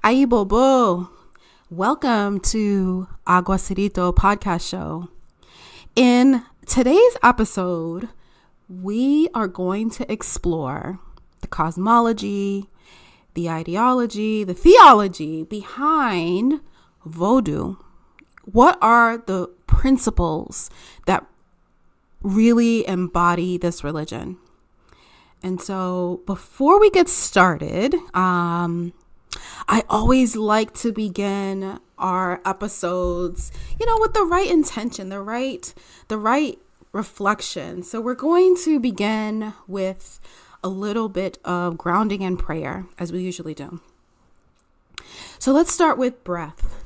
Ayi Bobo. Welcome to Agua Cedito podcast show. In today's episode, we are going to explore the cosmology, the ideology, the theology behind Vodou. What are the principles that really embody this religion? And so before we get started, I always like to begin our episodes, with the right intention, the right reflection. So we're going to begin with a little bit of grounding and prayer, as we usually do. So let's start with breath.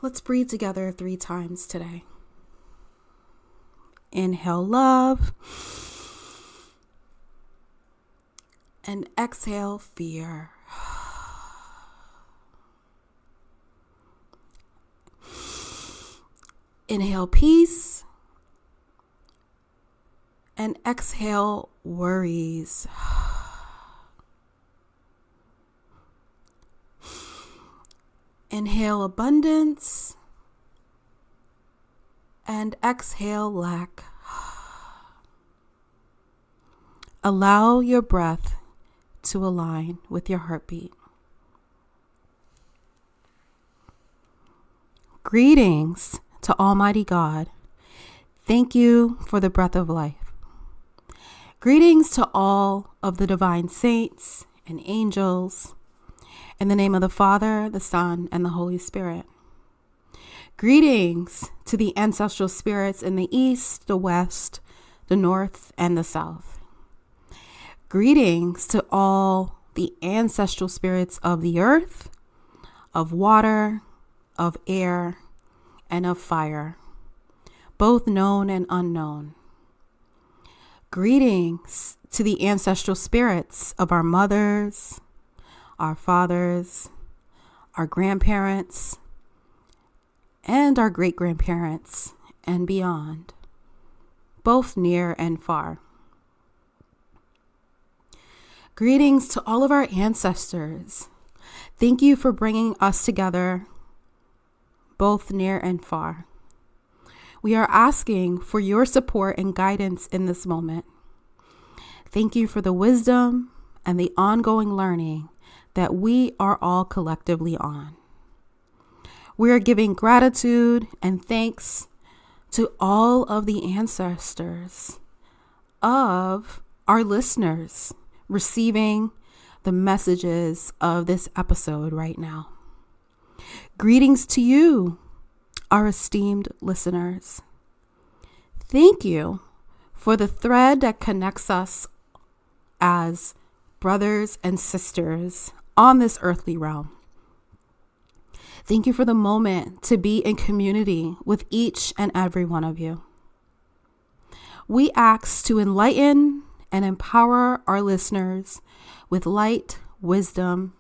Let's breathe together 3 times today. Inhale love. And exhale fear. Inhale peace. And exhale worries. Inhale abundance. And exhale lack. Allow your breath to align with your heartbeat. Greetings to Almighty God. Thank you for the breath of life. Greetings to all of the divine saints and angels. In the name of the Father, the Son, and the Holy Spirit. Greetings to the ancestral spirits in the east, the west, the north, and the south. Greetings to all the ancestral spirits of the earth, of water, of air, and of fire, both known and unknown. Greetings to the ancestral spirits of our mothers, our fathers, our grandparents, and our great-grandparents, and beyond, both near and far. Greetings to all of our ancestors. Thank you for bringing us together, both near and far. We are asking for your support and guidance in this moment. Thank you for the wisdom and the ongoing learning that we are all collectively on. We are giving gratitude and thanks to all of the ancestors of our listeners receiving the messages of this episode right now. Greetings to you, our esteemed listeners. Thank you for the thread that connects us as brothers and sisters on this earthly realm. Thank you for the moment to be in community with each and every one of you. We ask to enlighten and empower our listeners with light, wisdom,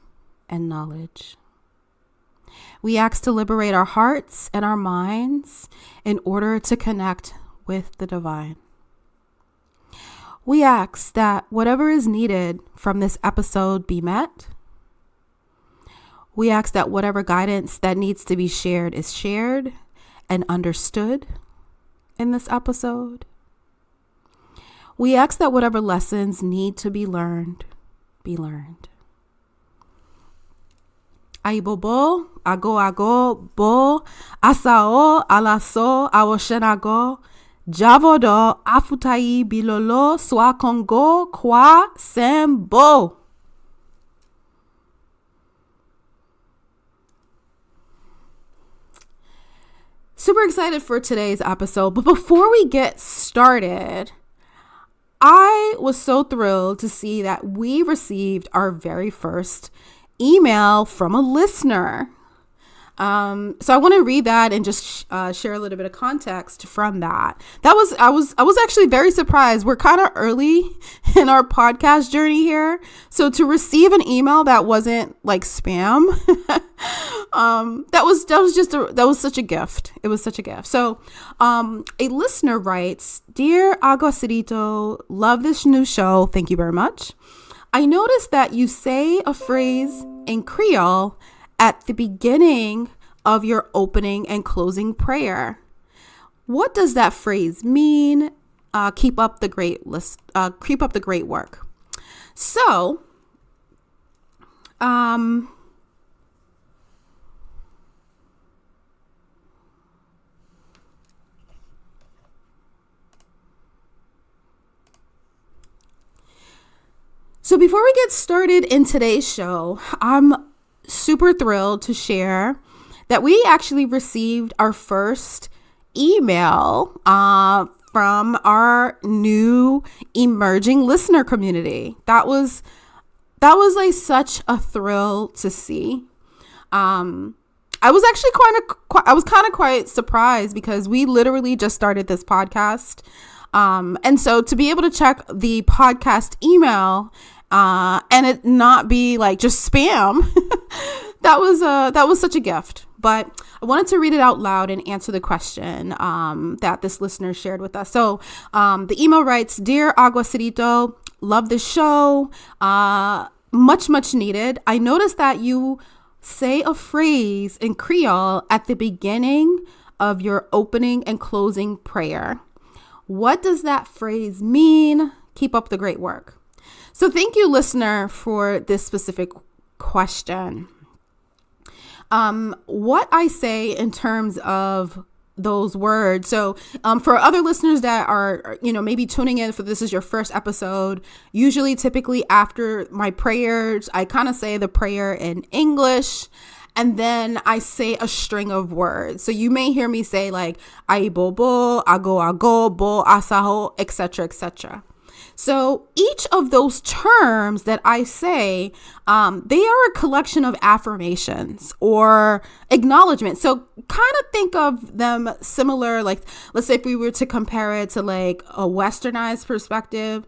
and knowledge. We ask to liberate our hearts and our minds in order to connect with the divine. We ask that whatever is needed from this episode be met. We ask that whatever guidance that needs to be shared is shared and understood in this episode. We ask that whatever lessons need to be learned, be learned. Ayi bobo, ago, bo, asao, alaso, awoshenago, javodo, afutayi, bilolo, swakongo, kwa, sembo. Super excited for today's episode, but before we get started, I was so thrilled to see that we received our very first email from a listener. So I want to read that and just share a little bit of context from that. I was actually very surprised. We're kind of early in our podcast journey here. So to receive an email that wasn't like spam, that was such a gift. It was such a gift. So a listener writes, "Dear Agua Cedito, love this new show. Thank you very much. I noticed that you say a phrase in Creole at the beginning of your opening and closing prayer. What does that phrase mean? Keep up the great work. So, So before we get started in today's show, I'm super thrilled to share that we actually received our first email from our new emerging listener community. That was like such a thrill to see. I was actually quite surprised because we literally just started this podcast. And so to be able to check the podcast email and it not be like just spam, that was such a gift. But I wanted to read it out loud and answer the question that this listener shared with us. So the email writes, "Dear Agua Cedito, love the show. Much needed. I noticed that you say a phrase in Creole at the beginning of your opening and closing prayer. What does that phrase mean? Keep up the great work." So thank you, listener, for this specific question. What I say in terms of those words. So for other listeners that are, maybe tuning in for this is your first episode, typically after my prayers, I kind of say the prayer in English. And then I say a string of words. So you may hear me say like, "Ai bobo, ago, bo, asaho," etc., etc. So each of those terms that I say, they are a collection of affirmations or acknowledgement. So kind of think of them similar, like let's say if we were to compare it to like a westernized perspective,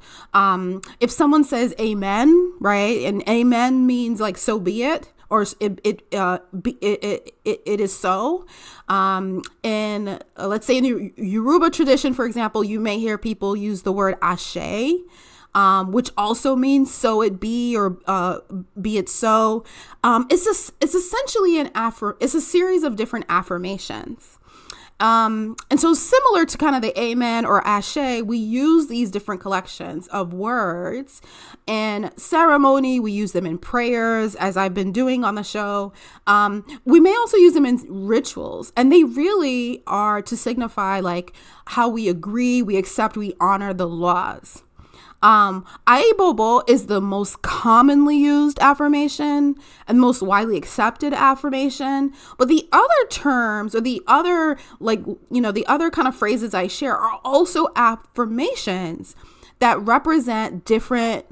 if someone says amen, right? And amen means like so be it. Or it is so. And let's say in the Yoruba tradition, for example, you may hear people use the word ashe, which also means so it be or be it so. It's essentially it's a series of different affirmations. And so similar to kind of the amen or ashe, we use these different collections of words in ceremony. We use them in prayers, as I've been doing on the show. We may also use them in rituals, and they really are to signify like how we agree, we accept, we honor the laws. Ai bobo is the most commonly used affirmation and most widely accepted affirmation. But the other terms or the other the other kind of phrases I share are also affirmations that represent different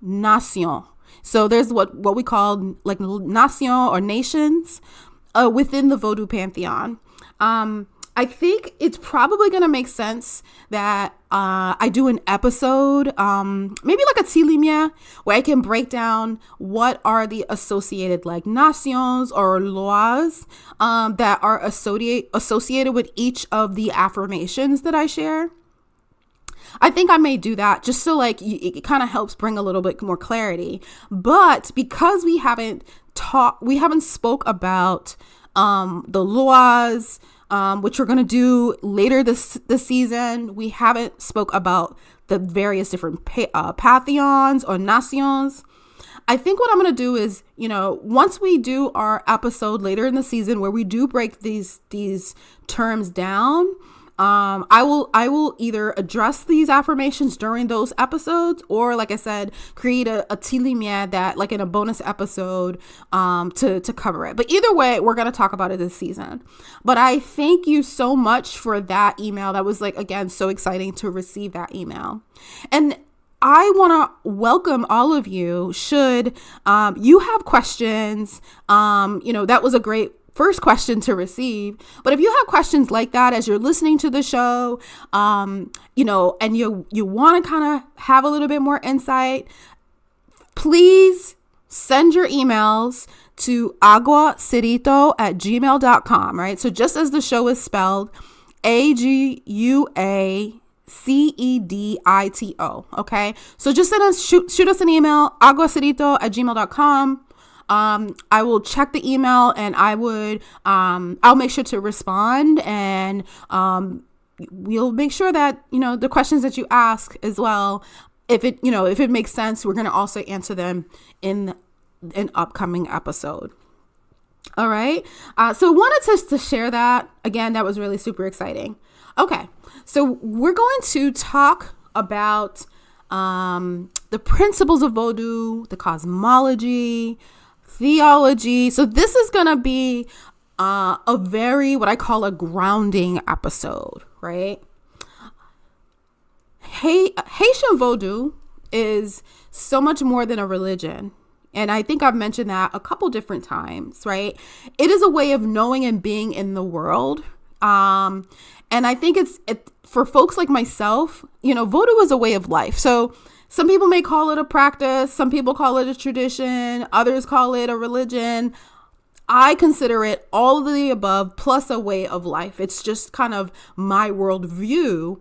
nation. So there's what we call like nation or nations within the Vodou pantheon. I think it's probably going to make sense that I do an episode, maybe like a tilimia, where I can break down what are the associated like nations or laws that are associated with each of the affirmations that I share. I think I may do that just so like it kind of helps bring a little bit more clarity. But because we haven't spoke about the laws, which we're going to do later this season. We haven't spoke about the various different pantheons or nations. I think what I'm going to do is, once we do our episode later in the season where we do break these terms down, I will either address these affirmations during those episodes or, like I said, create a tilimia that like in a bonus episode to cover it. But either way, we're going to talk about it this season. But I thank you so much for that email. That was like, again, so exciting to receive that email. And I want to welcome all of you. Should you have questions, that was a great first question to receive. But if you have questions like that as you're listening to the show, and you want to kind of have a little bit more insight, please send your emails to aguacedito@gmail.com, right? So just as the show is spelled, AGUACEDITO Cedito. Okay. So just shoot us an email, aguacedito@gmail.com. I will check the email and I'll make sure to respond, and, we'll make sure that, the questions that you ask as well, if it makes sense, we're going to also answer them in an upcoming episode. All right. So wanted to share that again. That was really super exciting. Okay. So we're going to talk about, the principles of Vodou, the cosmology, theology. So this is going to be a very, what I call a grounding episode, right? Haitian Vodou is so much more than a religion. And I think I've mentioned that a couple different times, right? It is a way of knowing and being in the world. And I think it for folks like myself, Vodou is a way of life. So some people may call it a practice. Some people call it a tradition. Others call it a religion. I consider it all of the above plus a way of life. It's just kind of my worldview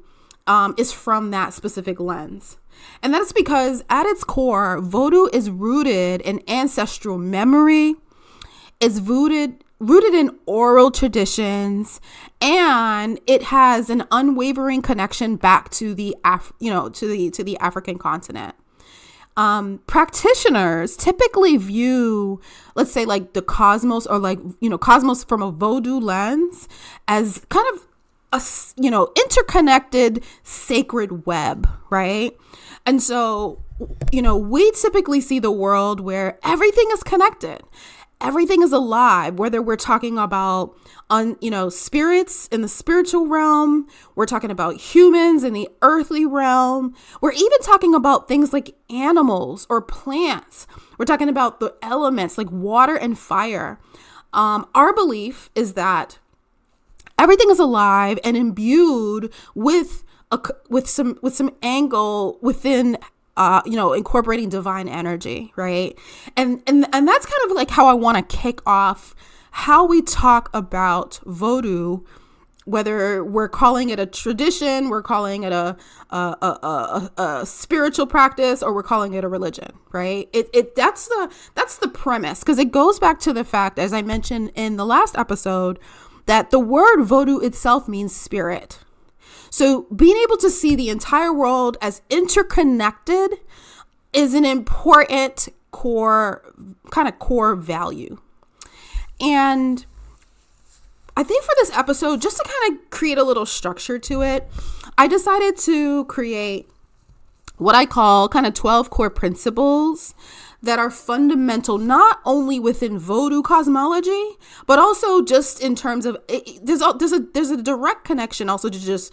is from that specific lens. And that's because at its core, Vodou is rooted in ancestral memory. It's rooted in oral traditions, and it has an unwavering connection back to the to the African continent. Practitioners typically view, let's say, like the cosmos, or cosmos from a Vodou lens, as kind of a interconnected sacred web, right? And so, we typically see the world where everything is connected. Everything is alive, whether we're talking about, spirits in the spiritual realm, we're talking about humans in the earthly realm, we're even talking about things like animals or plants. We're talking about the elements like water and fire. Our belief is that everything is alive and imbued with some angle within, incorporating divine energy, right? And that's kind of like how I want to kick off how we talk about Vodou, whether we're calling it a tradition, we're calling it a spiritual practice, or we're calling it a religion, right? That's the premise, because it goes back to the fact, as I mentioned in the last episode, that the word Vodou itself means spirit. So being able to see the entire world as interconnected is an important core value. And I think for this episode, just to kind of create a little structure to it, I decided to create what I call kind of 12 core principles that are fundamental, not only within Vodou cosmology, but also just in terms of, there's a direct connection also to just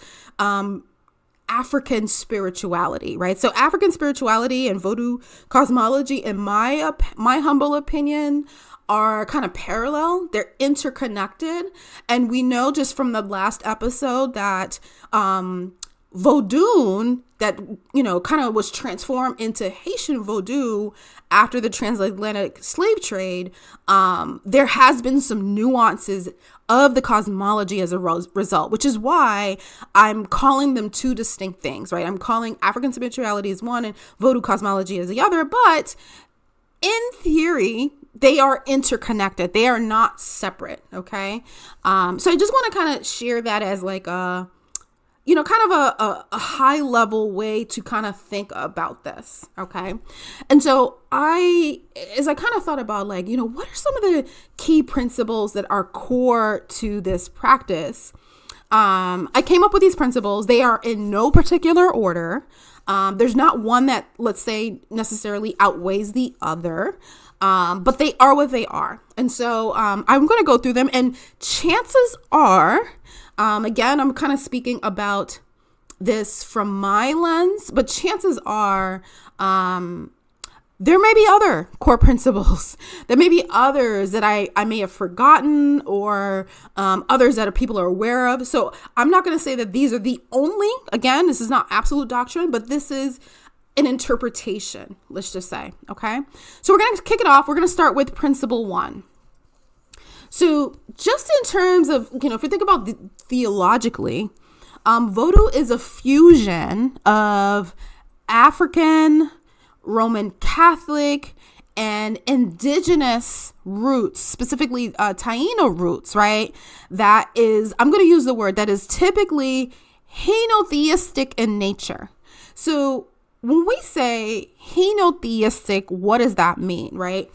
African spirituality, right? So African spirituality and Vodou cosmology, in my humble opinion, are kind of parallel. They're interconnected. And we know just from the last episode that Vodou, that, kind of was transformed into Haitian Vodou after the transatlantic slave trade, there has been some nuances of the cosmology as a result, which is why I'm calling them two distinct things, right? I'm calling African spirituality as one and Vodou cosmology as the other, but in theory, they are interconnected. They are not separate, okay? So I just want to kind of share that as like a a high level way to kind of think about this. Okay. And so as I kind of thought about what are some of the key principles that are core to this practice? I came up with these principles. They are in no particular order. There's not one that, let's say, necessarily outweighs the other. But they are what they are. And so, I'm going to go through them, and chances are, again, I'm kind of speaking about this from my lens, but chances are there may be other core principles. There may be others that I may have forgotten, or others that people are aware of. So I'm not going to say that these are the only, again, this is not absolute doctrine, but this is an interpretation, let's just say. Okay. So we're going to kick it off. We're going to start with principle 1. So just in terms of, if you think about theologically, Vodou is a fusion of African, Roman Catholic, and indigenous roots, specifically Taino roots, right? That is, I'm going to use the word, that is typically henotheistic in nature. So when we say henotheistic, what does that mean, right?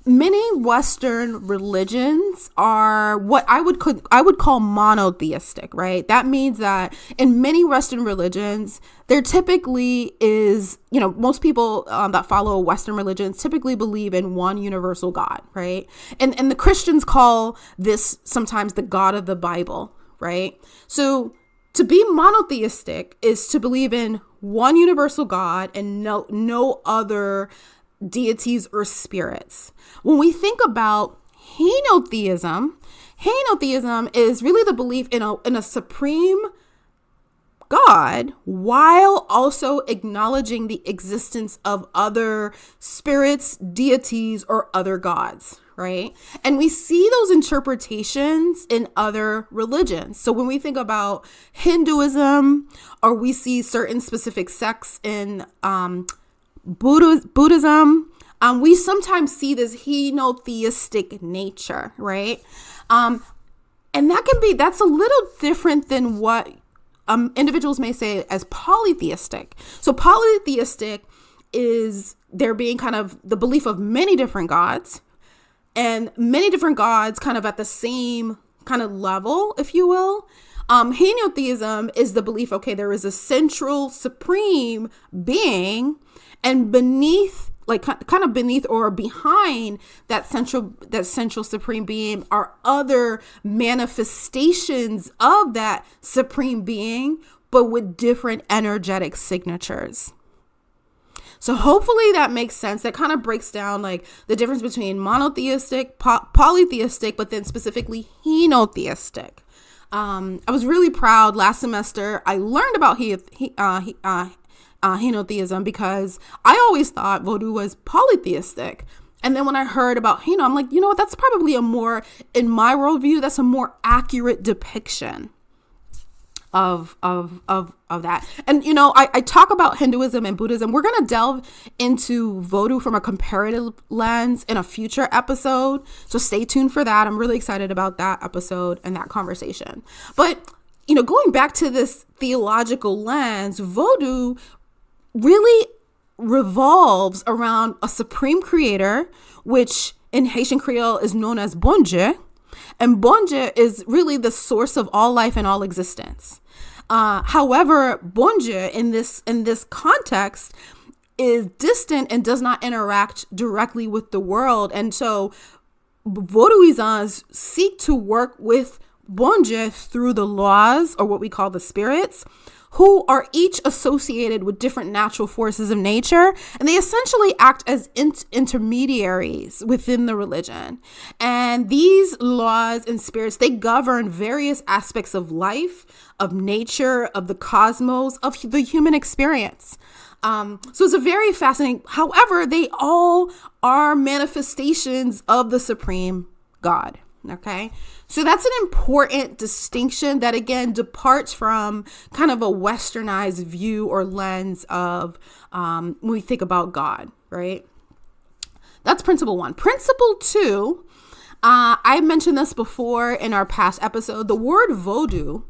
Many Western religions are what I would call monotheistic, right? That means that in many Western religions, there typically is, most people that follow Western religions typically believe in one universal God, right? And the Christians call this sometimes the God of the Bible, right? So to be monotheistic is to believe in one universal God and no other deities or spirits. When we think about henotheism is really the belief in a supreme God while also acknowledging the existence of other spirits, deities, or other gods, right? And we see those interpretations in other religions. So when we think about Hinduism, or we see certain specific sects in Buddhism, we sometimes see this henotheistic nature, right? And that's a little different than what individuals may say as polytheistic. So polytheistic is there being kind of the belief of many different gods, and many different gods kind of at the same kind of level, if you will. Henotheism is the belief, okay, there is a central supreme being, and beneath, like kind of beneath or behind that central supreme being are other manifestations of that supreme being, but with different energetic signatures. So hopefully that makes sense. That kind of breaks down like the difference between monotheistic, polytheistic, but then specifically henotheistic. I was really proud last semester. I learned about henotheism because I always thought Vodou was polytheistic. And then when I heard about Heno, I'm like, what, that's probably in my worldview, that's a more accurate depiction of that. And, I talk about Hinduism and Buddhism. We're going to delve into Vodou from a comparative lens in a future episode. So stay tuned for that. I'm really excited about that episode and that conversation. But, going back to this theological lens, Vodou really revolves around a supreme creator, which in Haitian Creole is known as Bon Dieu. And Bon Dieu is really the source of all life and all existence. However, Bon Dieu in this context is distant and does not interact directly with the world. And so Vodouisans seek to work with Bon Dieu through the laws, or what we call the spirits, who are each associated with different natural forces of nature. And they essentially act as intermediaries within the religion. And these laws and spirits, they govern various aspects of life, of nature, of the cosmos, of the human experience. So it's a very fascinating, however, they all are manifestations of the supreme God. Okay. So that's an important distinction that, again, departs from kind of a westernized view or lens of when we think about God, right? That's principle one. Principle two, I mentioned this before in our past episode. The word Vodou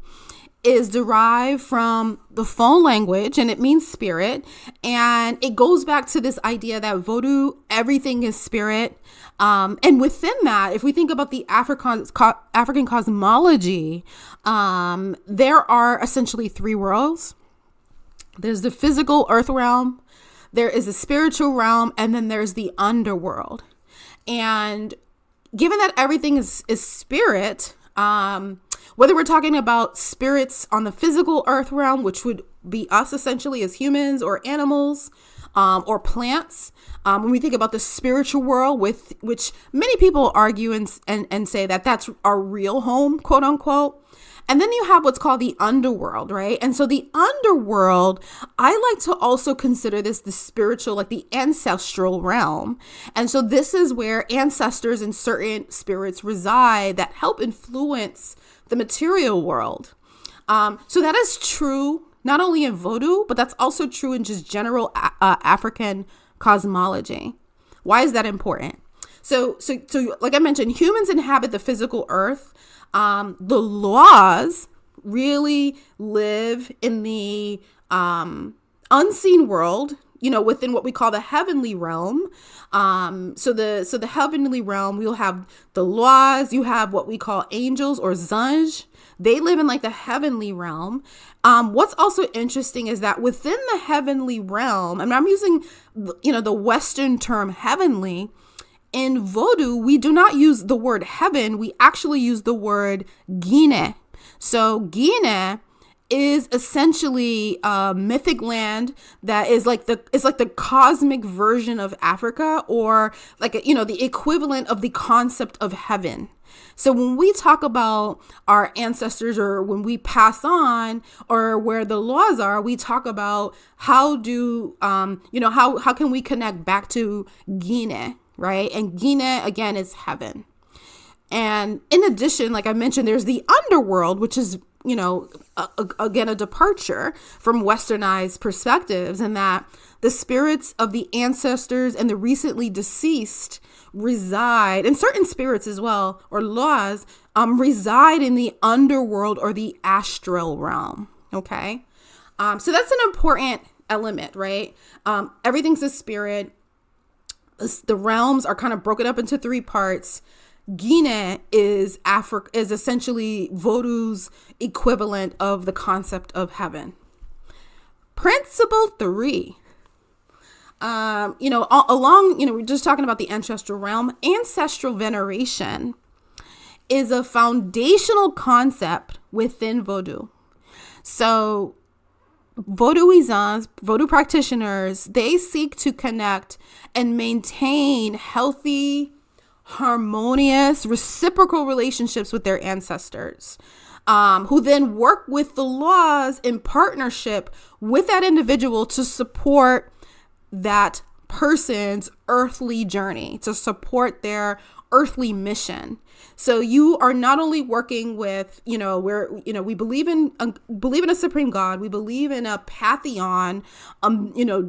is derived from the Fon language, and it means spirit. And it goes back to this idea that Vodou, everything is spirit. And within that, if we think about the African cosmology, there are essentially three worlds. There's the physical earth realm, there is the spiritual realm, and then there's the underworld. And given that everything is spirit, whether we're talking about spirits on the physical earth realm, which would be us essentially as humans or animals, or plants, when we think about the spiritual world, with which many people argue and say that that's our real home, quote unquote. And then you have what's called the underworld, right? And so the underworld, I like to also consider this the spiritual, like the ancestral realm. And so this is where ancestors and certain spirits reside that help influence the material world. So that is true not only in Vodou, but that's also true in just general African cosmology. Why is that important? So like I mentioned, humans inhabit the physical earth. The laws really live in the unseen world, within what we call the heavenly realm. So the heavenly realm, we'll have the laws. You have what we call angels or zanj. They live in like the heavenly realm. What's also interesting is that within the heavenly realm, and I'm using, the Western term heavenly. In Vodou, we do not use the word heaven. We actually use the word Guinea. So Guinea is essentially a mythic land that is like the cosmic version of Africa, or like, the equivalent of the concept of heaven. So when we talk about our ancestors, or when we pass on, or where the laws are, we talk about how can we connect back to Guinea, right? And Guinea, again, is heaven. And in addition, like I mentioned, there's the underworld, which is, again, a departure from westernized perspectives, and that the spirits of the ancestors and the recently deceased reside, and certain spirits as well, or laws, reside in the underworld or the astral realm. Okay. So that's an important element, right? Everything's a spirit. The realms are kind of broken up into three parts. Guinea is essentially Vodou's equivalent of the concept of heaven. Principle 3. We're just talking about the ancestral realm. Ancestral veneration is a foundational concept within Vodou. So Vodouisans, Vodou practitioners, they seek to connect and maintain healthy, harmonious, reciprocal relationships with their ancestors, who then work with the laws in partnership with that individual to support that person's earthly journey, to support their earthly mission. So you are not only working with, we believe in a supreme God. We believe in a pantheon,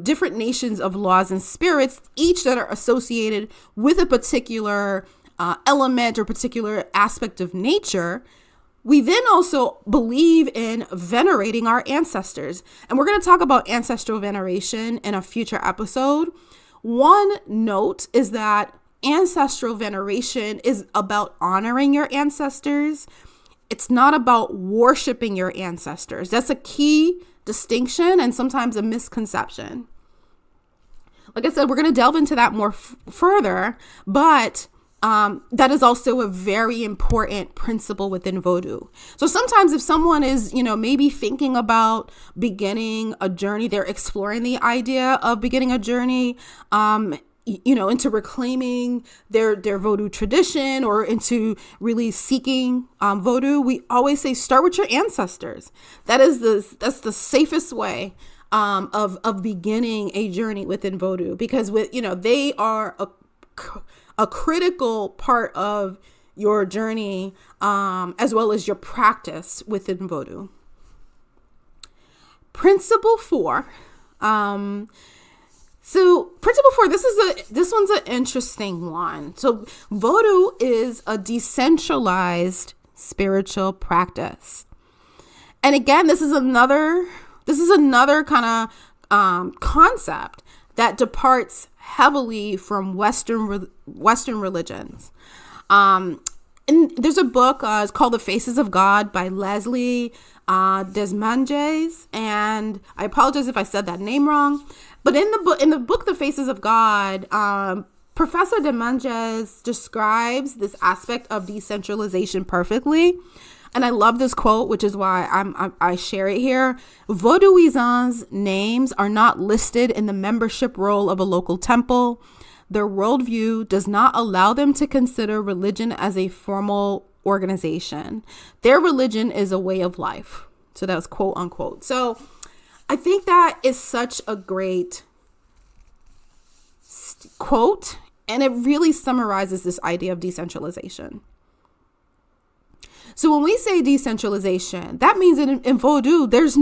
different nations of laws and spirits, each that are associated with a particular element or particular aspect of nature. We then also believe in venerating our ancestors. And we're going to talk about ancestral veneration in a future episode. One note is that ancestral veneration is about honoring your ancestors. It's not about worshiping your ancestors. That's a key distinction and sometimes a misconception. Like I said, we're going to delve into that more further, but that is also a very important principle within Vodou. So sometimes if someone is, maybe thinking about beginning a journey, they're exploring the idea of beginning a journey, into reclaiming their Vodou tradition, or into really seeking Vodou, we always say start with your ancestors. That's the safest way of beginning a journey within Vodou, because they are a critical part of your journey, as well as your practice within Vodou. Principle 4. So principle 4, this one's an interesting one. So Vodou is a decentralized spiritual practice. And again, this is another kind of concept that departs heavily from Western religions. And there's a book, it's called The Faces of God by Leslie Desmanges, and I apologize if I said that name wrong. But in the book, The Faces of God, Professor Desmanges describes this aspect of decentralization perfectly. And I love this quote, which is why I share it here. Vodouisans' names are not listed in the membership roll of a local temple. Their worldview does not allow them to consider religion as a formal organization. Their religion is a way of life. So that was quote unquote. So I think that is such a great quote, and it really summarizes this idea of decentralization. So when we say decentralization, that means in Vodou, there's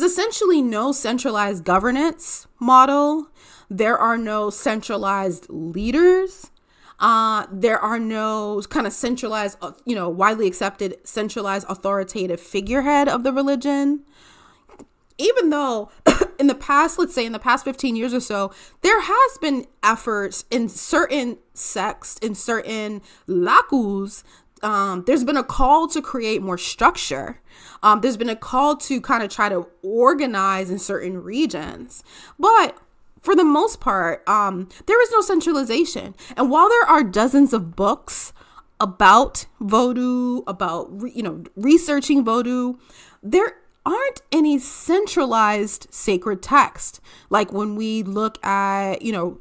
essentially no centralized governance model. There are no centralized leaders. There are no kind of centralized, widely accepted centralized authoritative figurehead of the religion. Even though in the past, let's say in the past 15 years or so, there has been efforts in certain sects, in certain lacus, there's been a call to create more structure. There's been a call to kind of try to organize in certain regions. But for the most part, there is no centralization. And while there are dozens of books about Vodou, about, researching Vodou, there aren't any centralized sacred text. Like when we look at,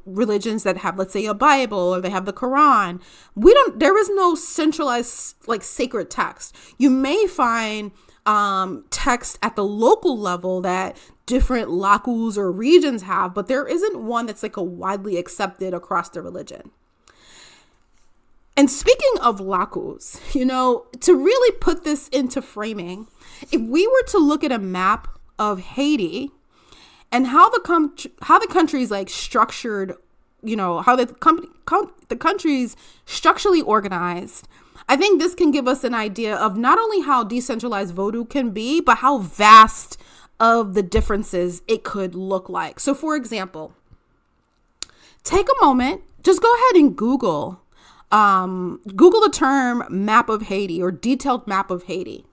religions that have, let's say, a Bible or they have the Quran, there is no centralized like sacred text. You may find text at the local level that different lacus or regions have, but there isn't one that's like a widely accepted across the religion. And speaking of lacus, to really put this into framing, if we were to look at a map of Haiti and how the country's like structured, how the country's structurally organized, I think this can give us an idea of not only how decentralized Vodou can be, but how vast of the differences it could look like. So for example, take a moment, just go ahead and Google the term map of Haiti or detailed map of Haiti.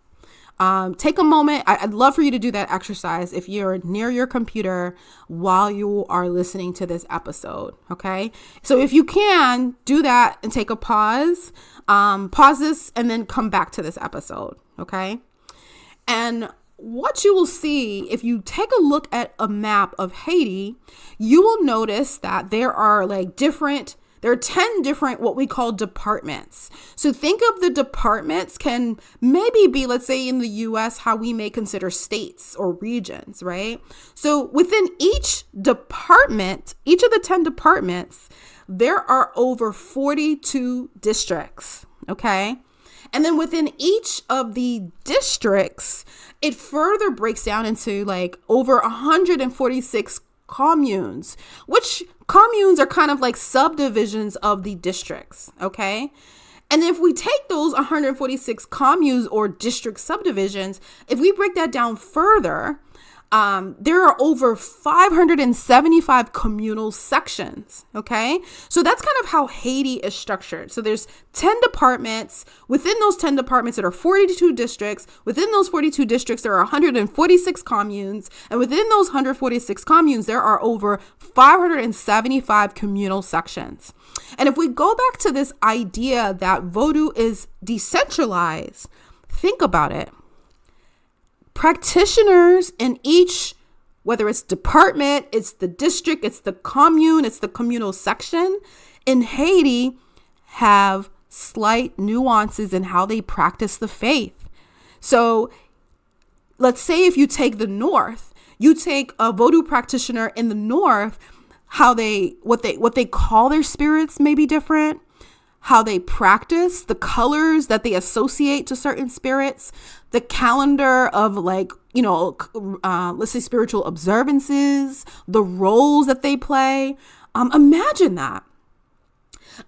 Take a moment. I'd love for you to do that exercise if you're near your computer while you are listening to this episode. Okay. So if you can do that and take a pause this and then come back to this episode. Okay. And what you will see if you take a look at a map of Haiti, you will notice that there are 10 different what we call departments. So think of the departments can maybe be, let's say in the US, how we may consider states or regions, right? So within each department, each of the 10 departments, there are over 42 districts, okay? And then within each of the districts, it further breaks down into over 146 communes, which communes are kind of like subdivisions of the districts, okay? And if we take those 146 communes or district subdivisions, if we break that down further, there are over 575 communal sections, okay? So that's kind of how Haiti is structured. So there's 10 departments. Within those 10 departments, there are 42 districts. Within those 42 districts, there are 146 communes. And within those 146 communes, there are over 575 communal sections. And if we go back to this idea that Vodou is decentralized, think about it. Practitioners in each, whether it's department, it's the district, it's the commune, it's the communal section in Haiti, have slight nuances in how they practice the faith. So let's say if you take the North, you take a Vodou practitioner in the North, what they call their spirits may be different. How they practice, the colors that they associate to certain spirits, the calendar of let's say spiritual observances, the roles that they play. Imagine that.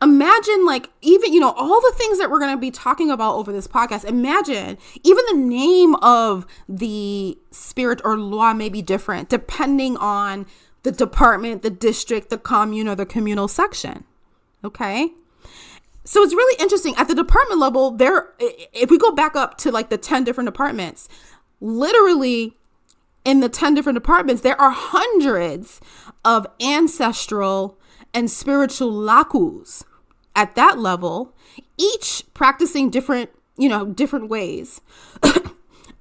Imagine even, all the things that we're going to be talking about over this podcast. Imagine even the name of the spirit or loi may be different depending on the department, the district, the commune, or the communal section. Okay. So it's really interesting at the department level if we go back up to the 10 different departments, literally in the 10 different departments, there are hundreds of ancestral and spiritual lacus at that level, each practicing different ways.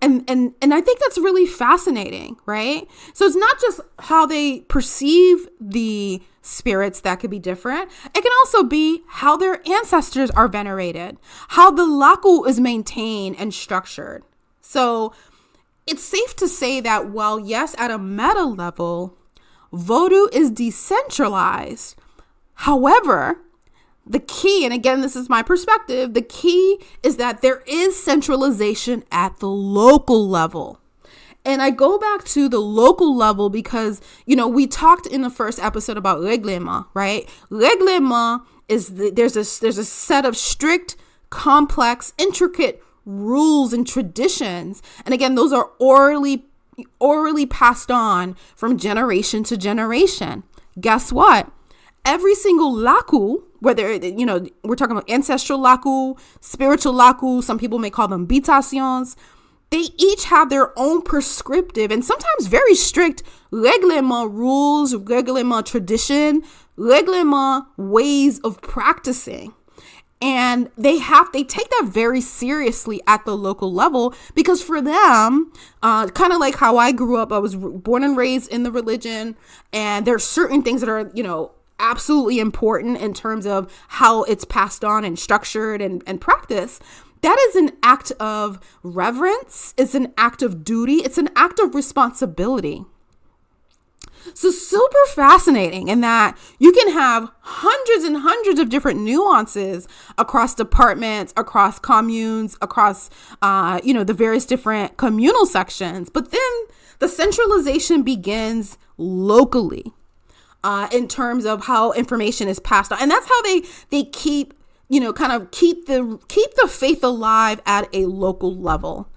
And I think that's really fascinating, right? So it's not just how they perceive the spirits that could be different. It can also be how their ancestors are venerated, how the laku is maintained and structured. So it's safe to say that while, yes, at a meta level, Vodou is decentralized, however, the key, and again, this is my perspective, the key is that there is centralization at the local level. And I go back to the local level because, we talked in the first episode about règlement, right? Règlement is there's a set of strict, complex, intricate rules and traditions. And again, those are orally passed on from generation to generation. Guess what? Every single laku, whether, we're talking about ancestral laku, spiritual laku, some people may call them habitations, they each have their own prescriptive and sometimes very strict règlement rules, règlement tradition, règlement ways of practicing. And they take that very seriously at the local level because for them, kind of like how I grew up, I was born and raised in the religion, and there are certain things that are, absolutely important in terms of how it's passed on and structured and practiced. That is an act of reverence. It's an act of duty. It's an act of responsibility. So super fascinating in that you can have hundreds and hundreds of different nuances across departments, across communes, across, the various different communal sections. But then the centralization begins locally in terms of how information is passed on. And that's how they keep keep the faith alive at a local level.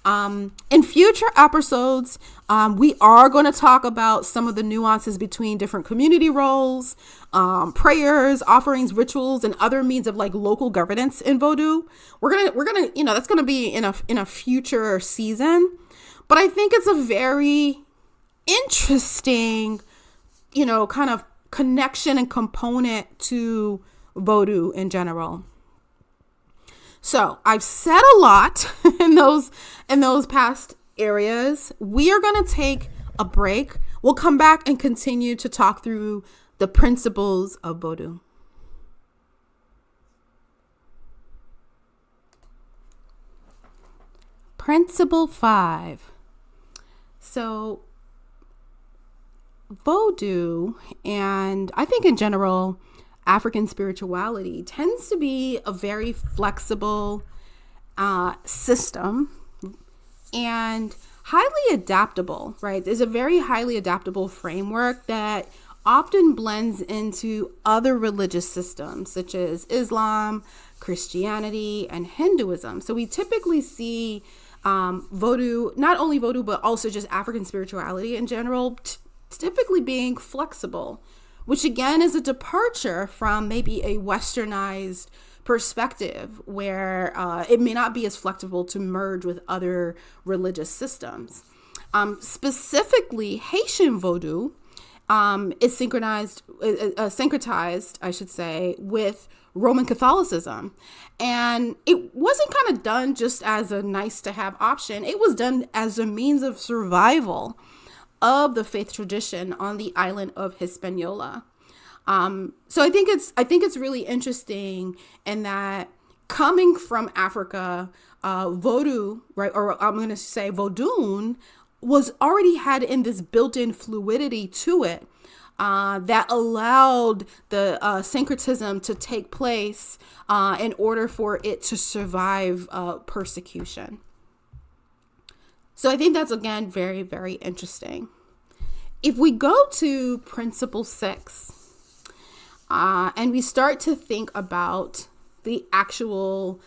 In future episodes, we are going to talk about some of the nuances between different community roles, prayers, offerings, rituals, and other means of like local governance in Vodou. We're gonna, that's gonna be in a future season. But I think it's a very interesting, kind of connection and component to Vodou in general. So I've said a lot in those past areas. We are going to take a break. We'll come back and continue to talk through the principles of Vodou. Principle 5. So Vodou, and I think in general, African spirituality tends to be a very flexible system and highly adaptable, right? There's a very highly adaptable framework that often blends into other religious systems such as Islam, Christianity, and Hinduism. So we typically see Vodou, not only Vodou, but also just African spirituality in general, typically being flexible, which again is a departure from maybe a westernized perspective where it may not be as flexible to merge with other religious systems. Specifically, Haitian Vodou is syncretized, I should say, with Roman Catholicism. And it wasn't kind of done just as a nice to have option. It was done as a means of survival of the faith tradition on the island of Hispaniola. So I think it's really interesting in that coming from Africa, Vodou, right, or I'm going to say Vodun, was already had in this built-in fluidity to it that allowed the syncretism to take place in order for it to survive persecution. So I think that's, again, very, very interesting. If we go to principle 6, and we start to think about the actual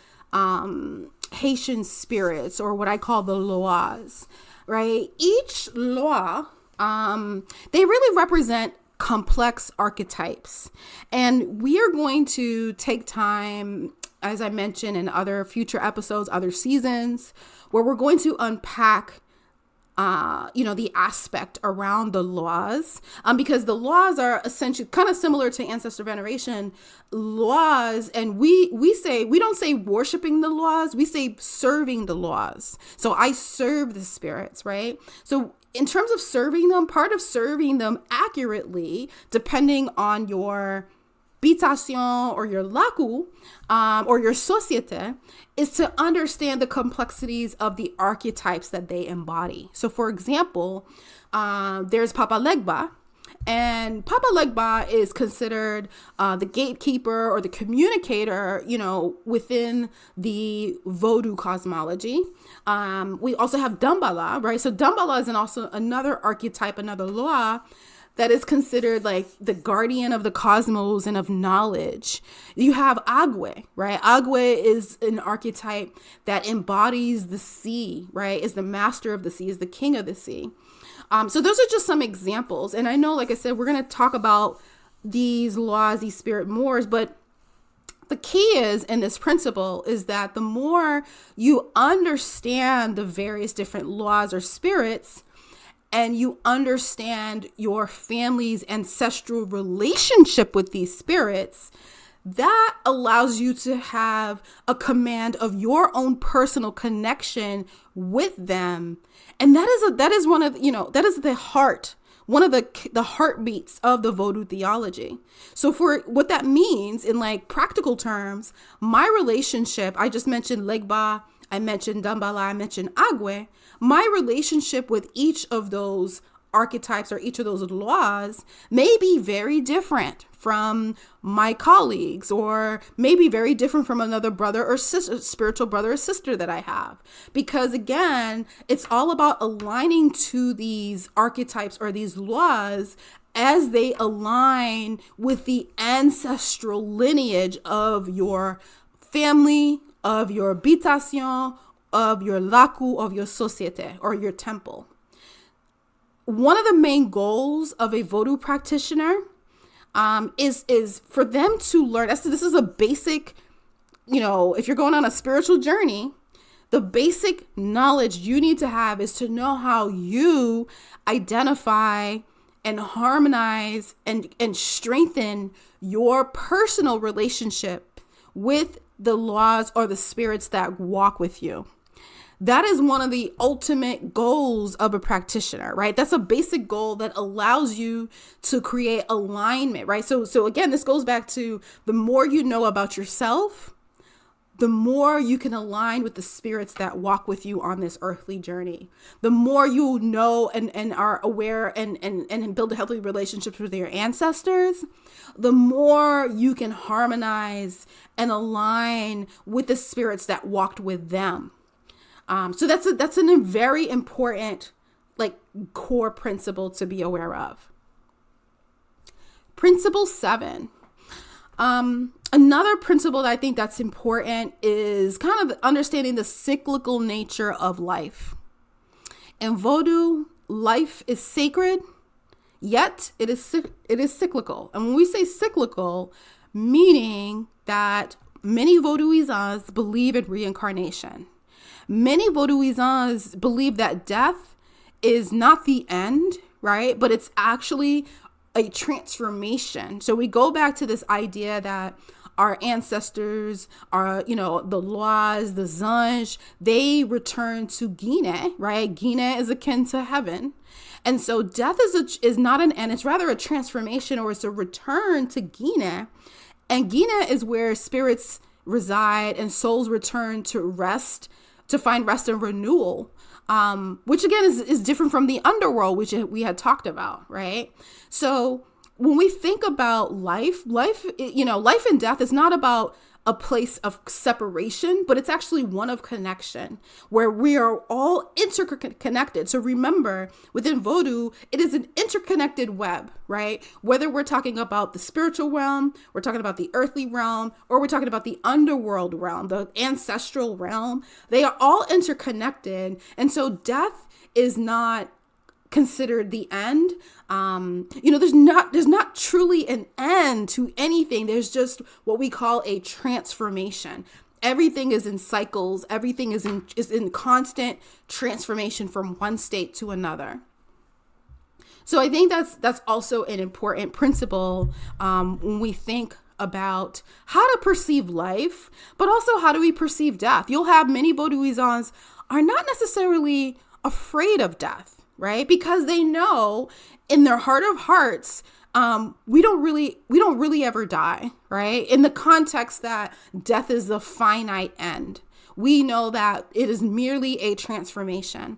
Haitian spirits, or what I call the lois, right? Each loa, they really represent complex archetypes. And we are going to take time, as I mentioned in other future episodes, other seasons, where we're going to unpack the aspect around the laws, because the laws are essentially kind of similar to ancestor veneration laws. And we don't say worshiping the laws, we say serving the laws. So I serve the spirits, right? So in terms of serving them, part of serving them accurately, depending on your habitation or your laku, or your société, is to understand the complexities of the archetypes that they embody. So for example, there's Papa Legba, And Papa Legba is considered the gatekeeper or the communicator, within the Vodou cosmology. We also have Dambala, right? So Dambala is also another archetype, another law that is considered like the guardian of the cosmos and of knowledge. You have Agua, right? Agua is an archetype that embodies the sea, right? Is the master of the sea, is the king of the sea. So those are just some examples. And I know, like I said, we're going to talk about these laws, these spirit mores, but the key is in this principle is that the more you understand the various different laws or spirits, and you understand your family's ancestral relationship with these spirits, that allows you to have a command of your own personal connection with them. And that is one of, that is the heart, one of the heartbeats of the Vodou theology. So for what that means in like practical terms, my relationship, I just mentioned Legba, I mentioned Dambala, I mentioned Agua. My relationship with each of those archetypes or each of those laws may be very different from my colleagues, or maybe very different from another brother or sister, spiritual brother or sister that I have. Because again, it's all about aligning to these archetypes or these laws as they align with the ancestral lineage of your family, of your habitation, of your laku, of your societe, or your temple. One of the main goals of a Vodou practitioner is for them to learn. This is a basic, if you're going on a spiritual journey, the basic knowledge you need to have is to know how you identify and harmonize and strengthen your personal relationship with the laws or the spirits that walk with you. That is one of the ultimate goals of a practitioner, right? That's a basic goal that allows you to create alignment, right? So again, this goes back to the more you know about yourself, the more you can align with the spirits that walk with you on this earthly journey. The more you know and are aware and build healthy relationships with your ancestors, the more you can harmonize and align with the spirits that walked with them. So that's a very important, core principle to be aware of. Principle 7. Another principle that I think that's important is kind of understanding the cyclical nature of life. In Vodou, life is sacred, yet it is cyclical. And when we say cyclical, meaning that many Vodouisans believe in reincarnation. Many Vodouisans believe that death is not the end, right? But it's actually a transformation. So we go back to this idea that our ancestors, the laws, the Zanj, they return to Guinea, right? Guinea is akin to heaven. And so death is not an end. It's rather a transformation, or it's a return to Guinea. And Guinea is where spirits reside and souls return to rest, to find rest and renewal, which again is different from the underworld, which we had talked about, right? So when we think about life and death is not about a place of separation, but it's actually one of connection, where we are all interconnected. So remember, within Vodou, it is an interconnected web, right? Whether we're talking about the spiritual realm, we're talking about the earthly realm, or we're talking about the underworld realm, the ancestral realm, they are all interconnected. And so death is not considered the end. There's not truly an end to anything. There's just what we call a transformation. Everything is in cycles. Everything is in constant transformation from one state to another. So I think that's also an important principle when we think about how to perceive life, but also how do we perceive death. You'll have many Vodouisans are not necessarily afraid of death, right? Because they know in their heart of hearts, we don't really ever die, right? In the context that death is a finite end, we know that it is merely a transformation.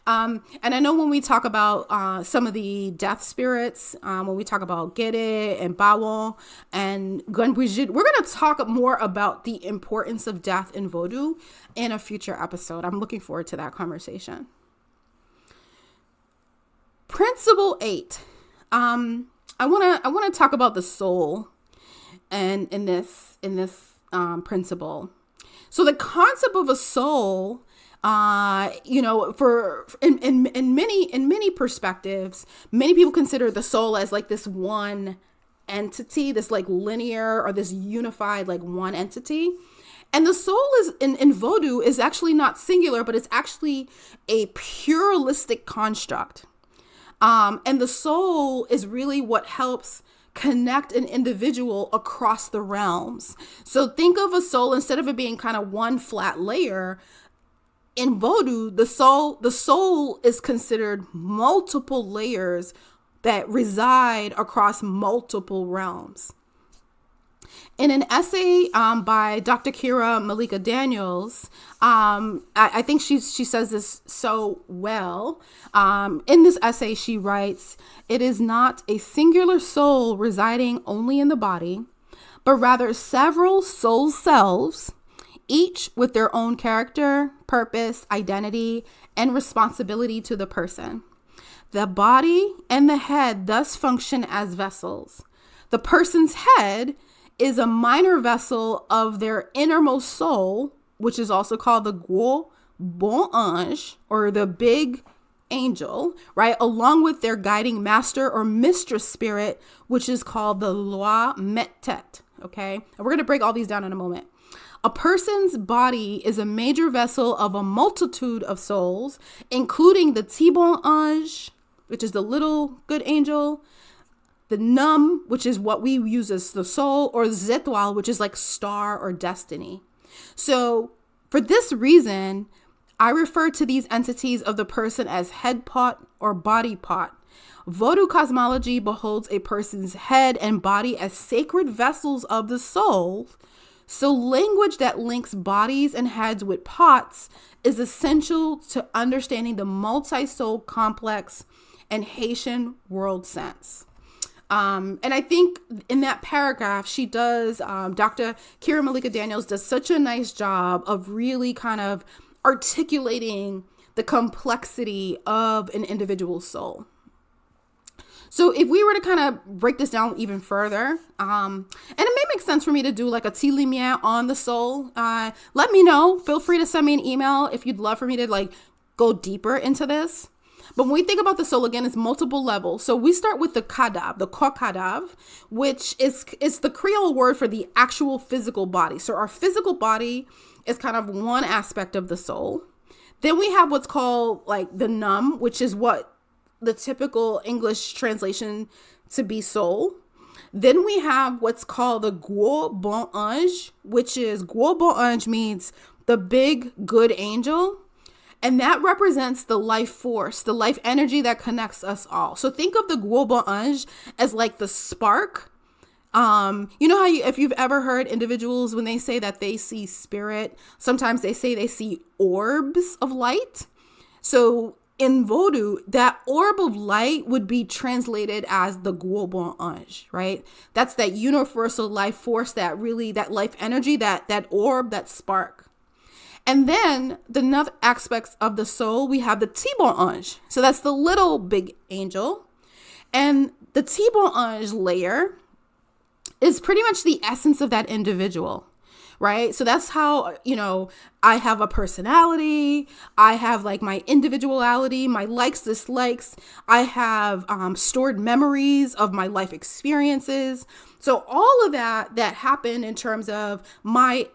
And I know when we talk about some of the death spirits, when we talk about Gere and Bawo and Gunbujid, we're going to talk more about the importance of death in Vodou in a future episode. I'm looking forward to that conversation. Principle 8. I want to talk about the soul and in this principle. So the concept of a soul, for in many perspectives, many people consider the soul as like this one entity, this like linear or this unified like one entity. And the soul is in Vodou is actually not singular, but it's actually a pluralistic construct. And the soul is really what helps connect an individual across the realms. So think of a soul, instead of it being kind of one flat layer, in Vodou, the soul is considered multiple layers that reside across multiple realms. In an essay by Dr. Kira Malika Daniels, I think she says this so well. In this essay, she writes, "It is not a singular soul residing only in the body, but rather several soul selves, each with their own character, purpose, identity, and responsibility to the person. The body and the head thus function as vessels. The person's head is a minor vessel of their innermost soul, which is also called the Gros Bon Ange, or the big angel, right? Along with their guiding master or mistress spirit, which is called the Loi Metet, okay? And we're going to break all these down in a moment. A person's body is a major vessel of a multitude of souls, including the Tibon Ange, which is the little good angel, the Num, which is what we use as the soul, or Zetoile, which is like star or destiny. So for this reason, I refer to these entities of the person as head pot or body pot. Vodou cosmology beholds a person's head and body as sacred vessels of the soul. So language that links bodies and heads with pots is essential to understanding the multi-soul complex and Haitian world sense. And I think in that paragraph, she does, Dr. Kira Malika Daniels does such a nice job of really kind of articulating the complexity of an individual's soul. So if we were to kind of break this down even further, and it may make sense for me to do like a tea lumiere on the soul, let me know. Feel free to send me an email if you'd love for me to like go deeper into this. But when we think about the soul, again, it's multiple levels. So we start with the kadav, the kokadav, which is the Creole word for the actual physical body. So our physical body is kind of one aspect of the soul. Then we have what's called like the num, which is what the typical English translation to be soul. Then we have what's called the Gros Bon Ange, which is Gros Bon Ange means the big good angel. And that represents the life force, the life energy that connects us all. So think of the Gros Bon Ange as like the spark. You know how if you've ever heard individuals when they say that they see spirit, sometimes they say they see orbs of light. So in Vodou, that orb of light would be translated as the Gros Bon Ange, right? That's that universal life force, that life energy, that orb, that spark. And then the other aspects of the soul, we have the Tibon Ange. So that's the little big angel. And the Tibon Ange layer is pretty much the essence of that individual, right? So that's how, I have a personality. I have like my individuality, my likes, dislikes. I have stored memories of my life experiences. So all of that happened in terms of my,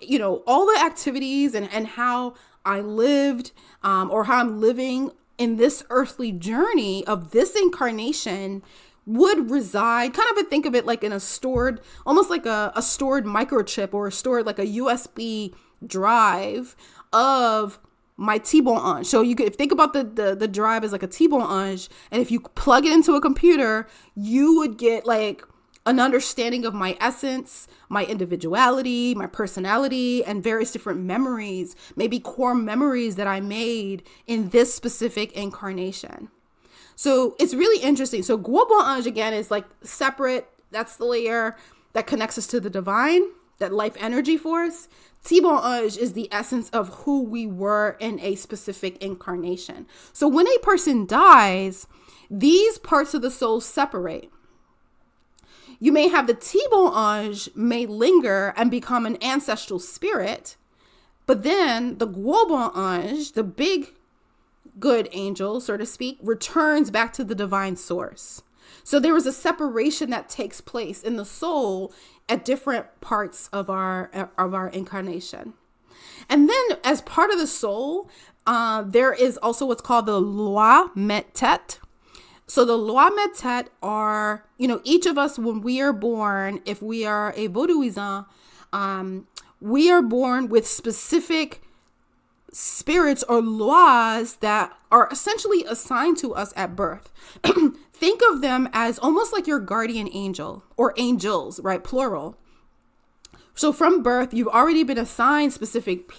all the activities and how I lived or how I'm living in this earthly journey of this incarnation would reside, kind of think of it like in a stored, almost like a stored microchip or like a USB drive of my Tibon Ange. So you could think about the drive as like a Tibon Ange, and if you plug it into a computer, you would get like an understanding of my essence, my individuality, my personality, and various different memories, maybe core memories that I made in this specific incarnation. So it's really interesting. So Gwo Bon Ange, again, is like separate. That's the layer that connects us to the divine, that life energy force. Ti Bon Ange is the essence of who we were in a specific incarnation. So when a person dies, these parts of the soul separate. You may have the Ti Bon Ange may linger and become an ancestral spirit, but then the Gwo Bon Ange, the big good angel, so to speak, returns back to the divine source. So there is a separation that takes place in the soul at different parts of our incarnation. And then as part of the soul, there is also what's called the Loi Metet. So the Loi Metet are, each of us when we are born, if we are a Vodouisan, we are born with specific spirits or laws that are essentially assigned to us at birth. Think of them as almost like your guardian angel or angels, right? Plural. So from birth, you've already been assigned specific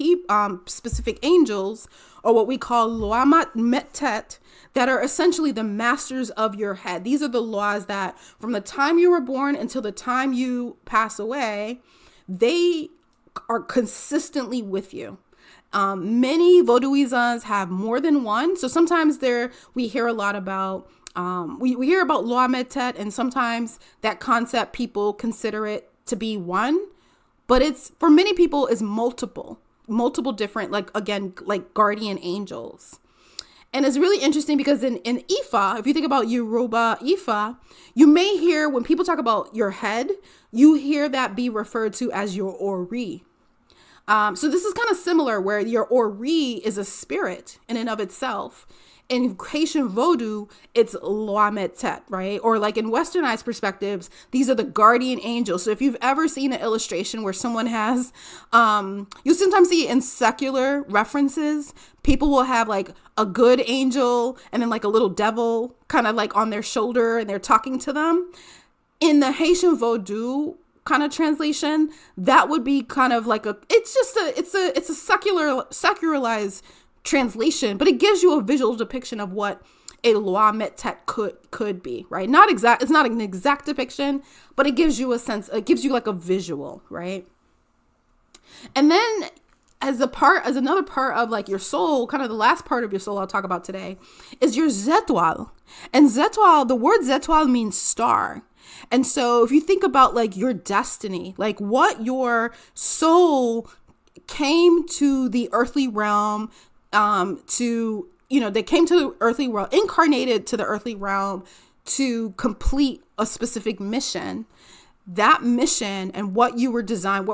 angels, or what we call Loi Metet, that are essentially the masters of your head. These are the laws that from the time you were born until the time you pass away, they are consistently with you. Many Vodouisans have more than one. So sometimes we hear a lot about, we hear about Loi Metet, and sometimes that concept, people consider it to be one, but it's, for many people, is multiple different, like guardian angels. And it's really interesting because in Ifa, if you think about Yoruba Ifa, you may hear when people talk about your head, you hear that be referred to as your Ori. So this is kind of similar where your Ori is a spirit in and of itself. In Haitian Vodou, it's Loi Metet, right? Or like in Westernized perspectives, these are the guardian angels. So if you've ever seen an illustration where someone has, you sometimes see in secular references, people will have like a good angel and then like a little devil kind of like on their shoulder and they're talking to them. In the Haitian Vodou kind of translation, that would be kind of like it's a secularized translation, but it gives you a visual depiction of what a Loi Metet could be, right? It's not an exact depiction, but it gives you a sense, it gives you like a visual, right? And then as another part of like your soul, kind of the last part of your soul I'll talk about today, is your Zétoile. And Zétoile, the word Zétoile means star. And so if you think about like your destiny, like what your soul came to the earthly realm they came to the earthly realm, incarnated to the earthly realm to complete a specific mission. That mission and what you were designed,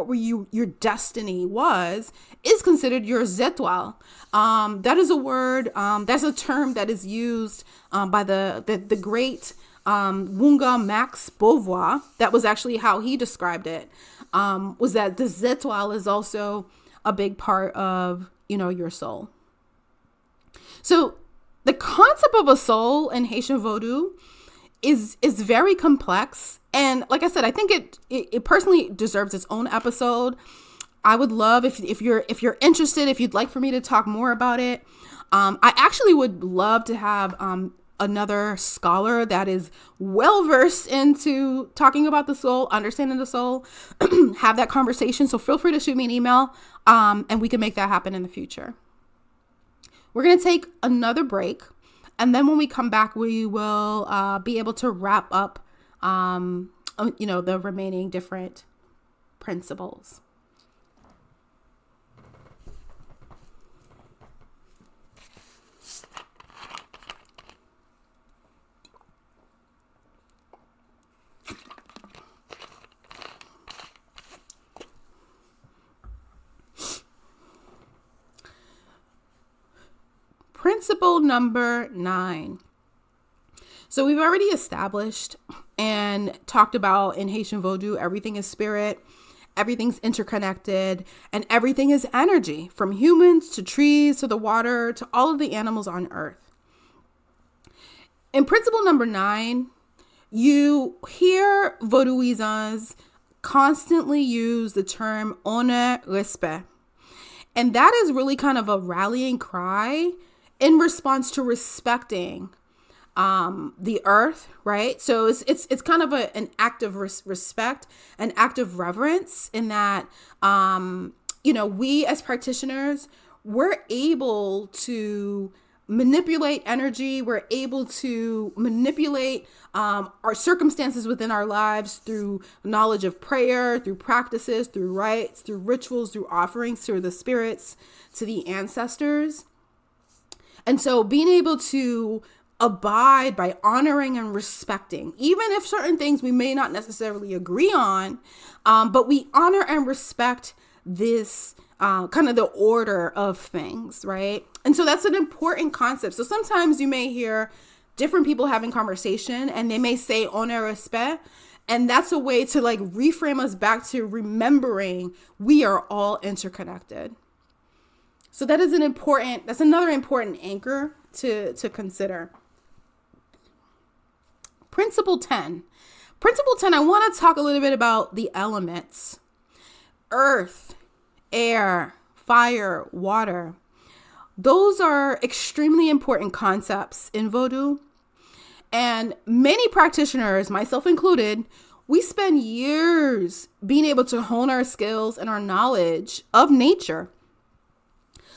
your destiny is considered your Zétoile. That is a word, that's a term that is used by the great Wunga Max Beauvoir. That was actually how he described it, was that the Zétoile is also a big part of, your soul. So the concept of a soul in Haitian Vodou is very complex. And like I said, I think it personally deserves its own episode. I would love if you're interested, if you'd like for me to talk more about it. I actually would love to have another scholar that is well versed into talking about the soul, understanding the soul, have that conversation. So feel free to shoot me an email, and we can make that happen in the future. We're going to take another break. And then when we come back, we will be able to wrap up, the remaining different principles. Principle number 9. So we've already established and talked about in Haitian Vodou, everything is spirit, everything's interconnected, and everything is energy, from humans to trees to the water to all of the animals on earth. In principle number 9, You hear Vodouisans constantly use the term honneur, respect. And that is really kind of a rallying cry in response to respecting the earth, right? So it's kind of an act of respect, an act of reverence in that, we as practitioners, we're able to manipulate energy. We're able to manipulate our circumstances within our lives through knowledge of prayer, through practices, through rites, through rituals, through offerings to the spirits, to the ancestors. And so being able to abide by honoring and respecting, even if certain things we may not necessarily agree on, but we honor and respect this kind of the order of things, right? And so that's an important concept. So sometimes you may hear different people having conversation and they may say honneur, respect. And that's a way to like reframe us back to remembering we are all interconnected. So that's another important anchor to consider. Principle 10, I want to talk a little bit about the elements: earth, air, fire, water. Those are extremely important concepts in Vodou. And many practitioners, myself included, we spend years being able to hone our skills and our knowledge of nature.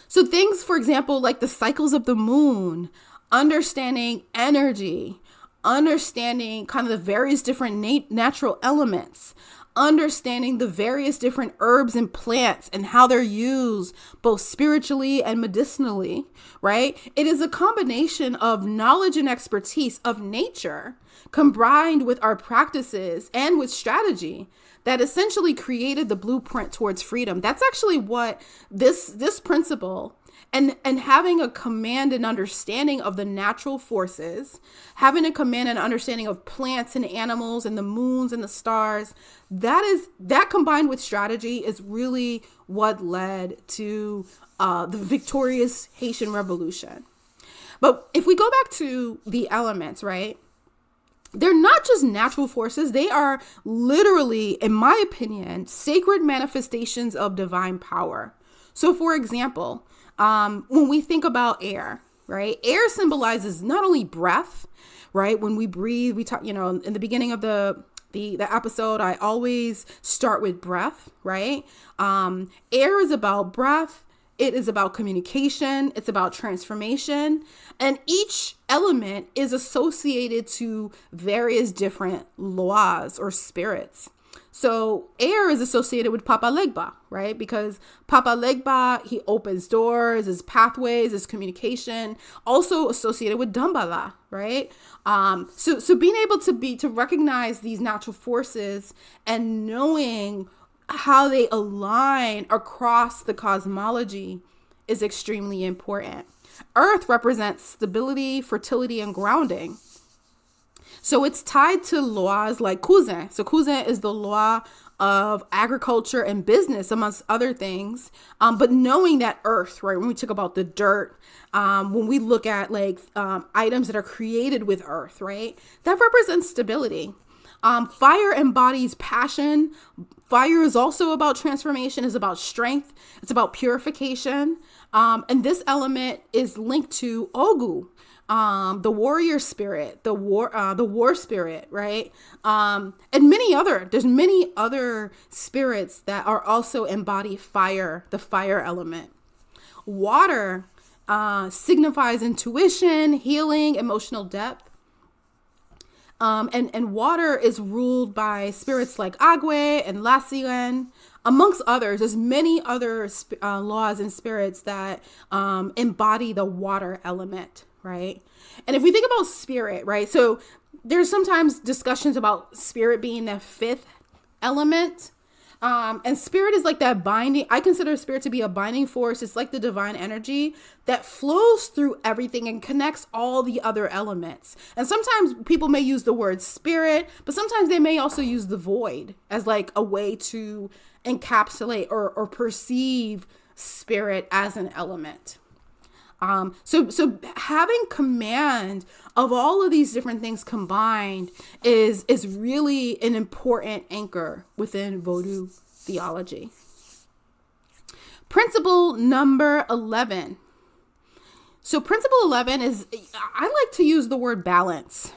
So things, for example, like the cycles of the moon, understanding energy, understanding kind of the various different natural elements, understanding the various different herbs and plants and how they're used both spiritually and medicinally, right? It is a combination of knowledge and expertise of nature combined with our practices and with strategy that essentially created the blueprint towards freedom. That's actually what this principle and having a command and understanding of the natural forces, having a command and understanding of plants and animals and the moons and the stars, that combined with strategy is really what led to the victorious Haitian Revolution. But if we go back to the elements, right? They're not just natural forces. They are literally, in my opinion, sacred manifestations of divine power. So for example, when we think about air, right? Air symbolizes not only breath, right? When we breathe, we talk, in the beginning of the episode, I always start with breath, right? Air is about breath. It is about communication. It's about transformation. And each element is associated to various different lois or spirits. So air is associated with Papa Legba, right? Because Papa Legba, he opens doors, his pathways, his communication, also associated with Dambala, right? So being able to recognize these natural forces and knowing how they align across the cosmology is extremely important. Earth represents stability, fertility, and grounding. So it's tied to laws like cousin. So cousin is the law of agriculture and business, amongst other things. But knowing that earth, right, when we talk about the dirt, when we look at items that are created with earth, right, that represents stability. Fire embodies passion. Fire is also about transformation, is about strength. It's about purification. And this element is linked to Ogu, the warrior spirit, the war spirit, right? And there's many other spirits that are also embody fire, the fire element. Water signifies intuition, healing, emotional depth. And water is ruled by spirits like Agua and La Siren, amongst others. There's many other laws and spirits that embody the water element, right? And if we think about spirit, right? So there's sometimes discussions about spirit being the fifth element. And spirit is like that binding. I consider spirit to be a binding force. It's like the divine energy that flows through everything and connects all the other elements. And sometimes people may use the word spirit, but sometimes they may also use the void as like a way to encapsulate or perceive spirit as an element. So having command of all of these different things combined is really an important anchor within Vodou theology. Principle number 11. So principle 11 is, I like to use the word balance.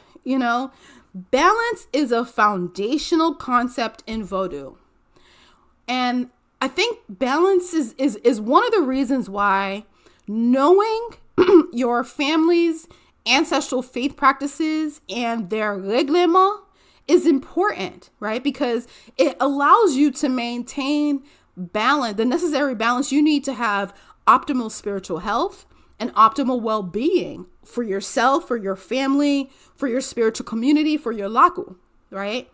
Balance is a foundational concept in Vodou. And I think balance is one of the reasons why knowing your family's ancestral faith practices and their règlement is important, right? Because it allows you to maintain balance, the necessary balance you need to have optimal spiritual health and optimal well-being for yourself, for your family, for your spiritual community, for your laku, right?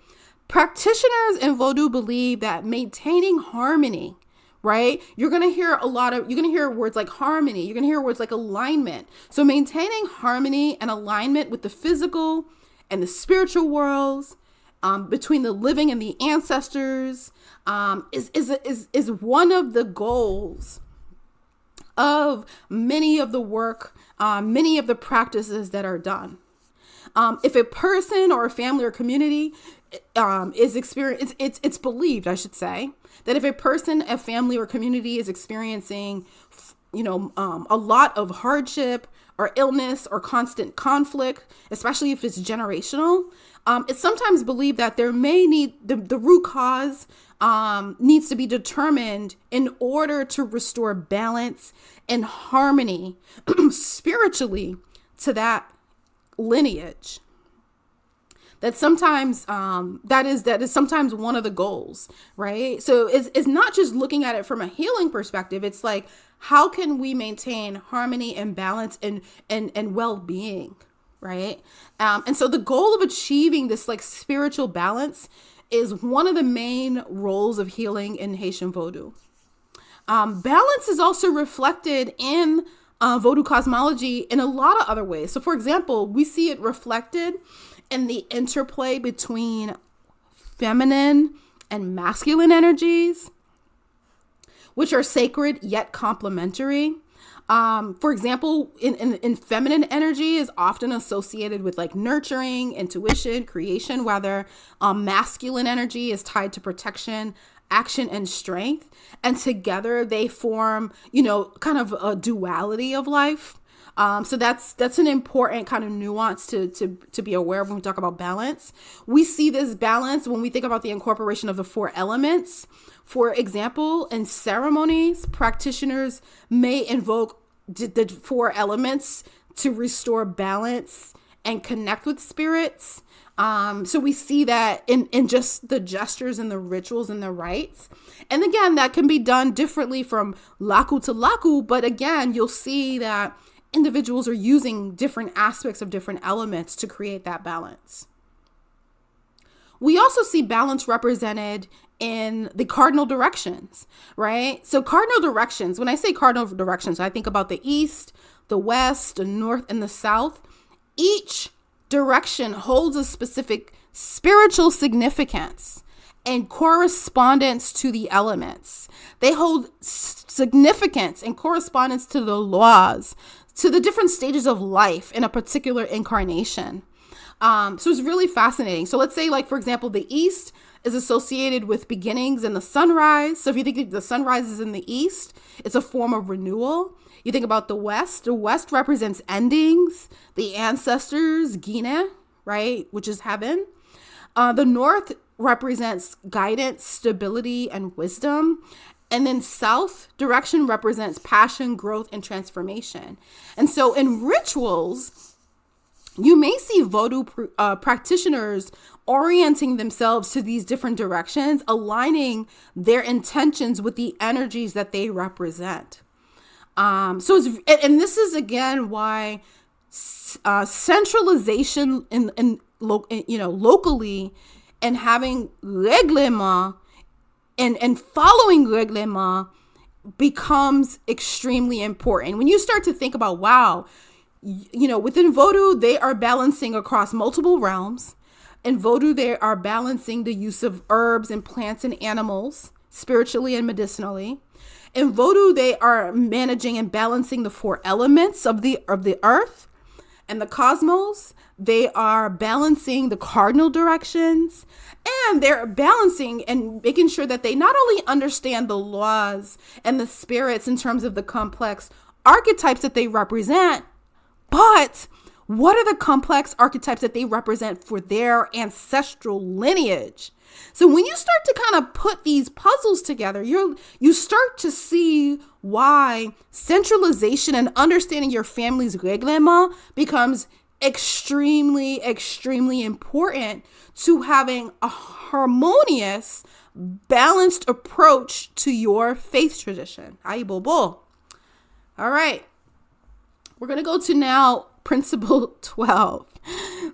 Practitioners in Vodou believe that maintaining harmony, right? You're going to hear words like harmony. You're going to hear words like alignment. So maintaining harmony and alignment with the physical and the spiritual worlds, between the living and the ancestors, is one of the goals of many of the work, many of the practices that are done. If a person or a family or community is experiencing, it's believed, I should say, that if a person, a family or community is experiencing, a lot of hardship or illness or constant conflict, especially if it's generational, it's sometimes believed that there may need the root cause needs to be determined in order to restore balance and harmony spiritually to that lineage. That sometimes that is sometimes one of the goals, right? So it's not just looking at it from a healing perspective. It's like, how can we maintain harmony and balance and well-being, right? And so the goal of achieving this like spiritual balance is one of the main roles of healing in Haitian Vodou. Balance is also reflected in Vodou cosmology in a lot of other ways. So for example, we see it reflected in the interplay between feminine and masculine energies, which are sacred yet complementary. For example, in feminine energy is often associated with like nurturing, intuition, creation, whether masculine energy is tied to protection, action, and strength. And together they form, kind of a duality of life. So that's an important kind of nuance to be aware of when we talk about balance. We see this balance when we think about the incorporation of the 4 elements. For example, in ceremonies, practitioners may invoke the 4 elements to restore balance and connect with spirits. So we see that in just the gestures and the rituals and the rites. And again, that can be done differently from laku to laku. But again, you'll see that individuals are using different aspects of different elements to create that balance. We also see balance represented in the cardinal directions, right? So cardinal directions, when I say cardinal directions, I think about the east, the west, the north, and the south. Each direction holds a specific spiritual significance and correspondence to the elements. They hold significance and correspondence to the laws, to the different stages of life in a particular incarnation. So it's really fascinating. So let's say, like, for example, the east is associated with beginnings and the sunrise. So if you think the sunrise is in the east, it's a form of renewal. You think about the west represents endings, the ancestors, Guinea, right, which is heaven. The north represents guidance, stability, and wisdom. And then south direction represents passion, growth, and transformation. And so in rituals, you may see Vodou practitioners orienting themselves to these different directions, aligning their intentions with the energies that they represent. And this is again why centralization locally and having règlement and following règlement becomes extremely important. When you start to think about, wow, within Vodou, they are balancing across multiple realms. In Vodou, they are balancing the use of herbs and plants and animals spiritually and medicinally. In Vodou, they are managing and balancing the 4 elements of the earth and the cosmos. They are balancing the cardinal directions, and they're balancing and making sure that they not only understand the laws and the spirits in terms of the complex archetypes that they represent, but what are the complex archetypes that they represent for their ancestral lineage? So when you start to kind of put these puzzles together, you start to see why centralization and understanding your family's reglement becomes extremely, extremely important to having a harmonious, balanced approach to your faith tradition. Aye, bobo. All right. We're going to go to now principle 12.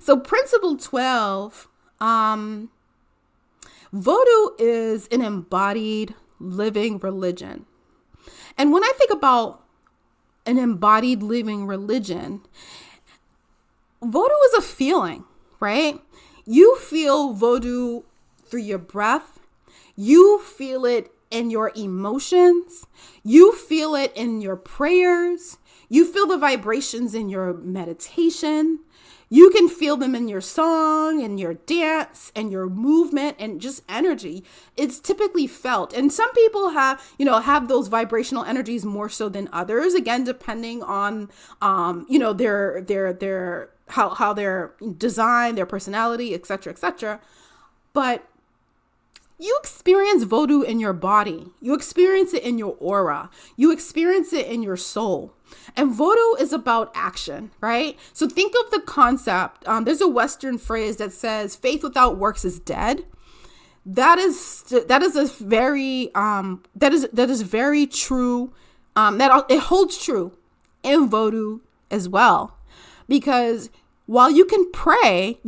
So principle 12, Vodou is an embodied living religion. And when I think about an embodied living religion, Vodou is a feeling, right? You feel Vodou through your breath. You feel it in your emotions. You feel it in your prayers. You feel the vibrations in your meditation. You can feel them in your song and your dance and your movement and just energy. It's typically felt. And some people have those vibrational energies more so than others, again, depending on, their how they're designed, their personality, et cetera, et cetera. But you experience Vodou in your body. You experience it in your aura. You experience it in your soul. And Vodou is about action, right? So think of the concept. There's a Western phrase that says, "Faith without works is dead." That is very true. It holds true in Vodou as well, because while you can pray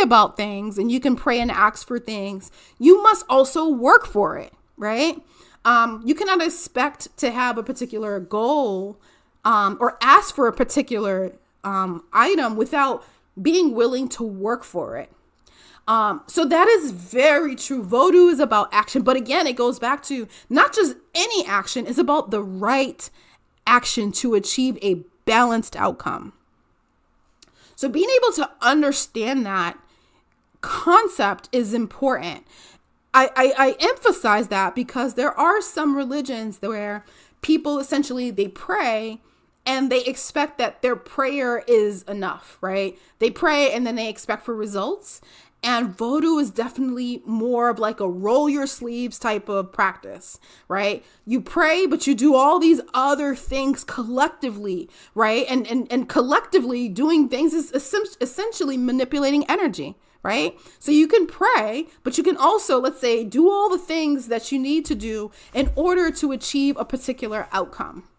about things and you can pray and ask for things, you must also work for it, right? You cannot expect to have a particular goal or ask for a particular item without being willing to work for it. So that is very true. Vodou is about action. But again, it goes back to not just any action, it's about the right action to achieve a balanced outcome. So being able to understand that concept is important. I emphasize that because there are some religions where people essentially, they pray and they expect that their prayer is enough, right? They pray and then they expect for results. And Vodou is definitely more of like a roll your sleeves type of practice, right? You pray, but you do all these other things collectively, right? And collectively doing things is essentially manipulating energy, right? So you can pray, but you can also, let's say, do all the things that you need to do in order to achieve a particular outcome.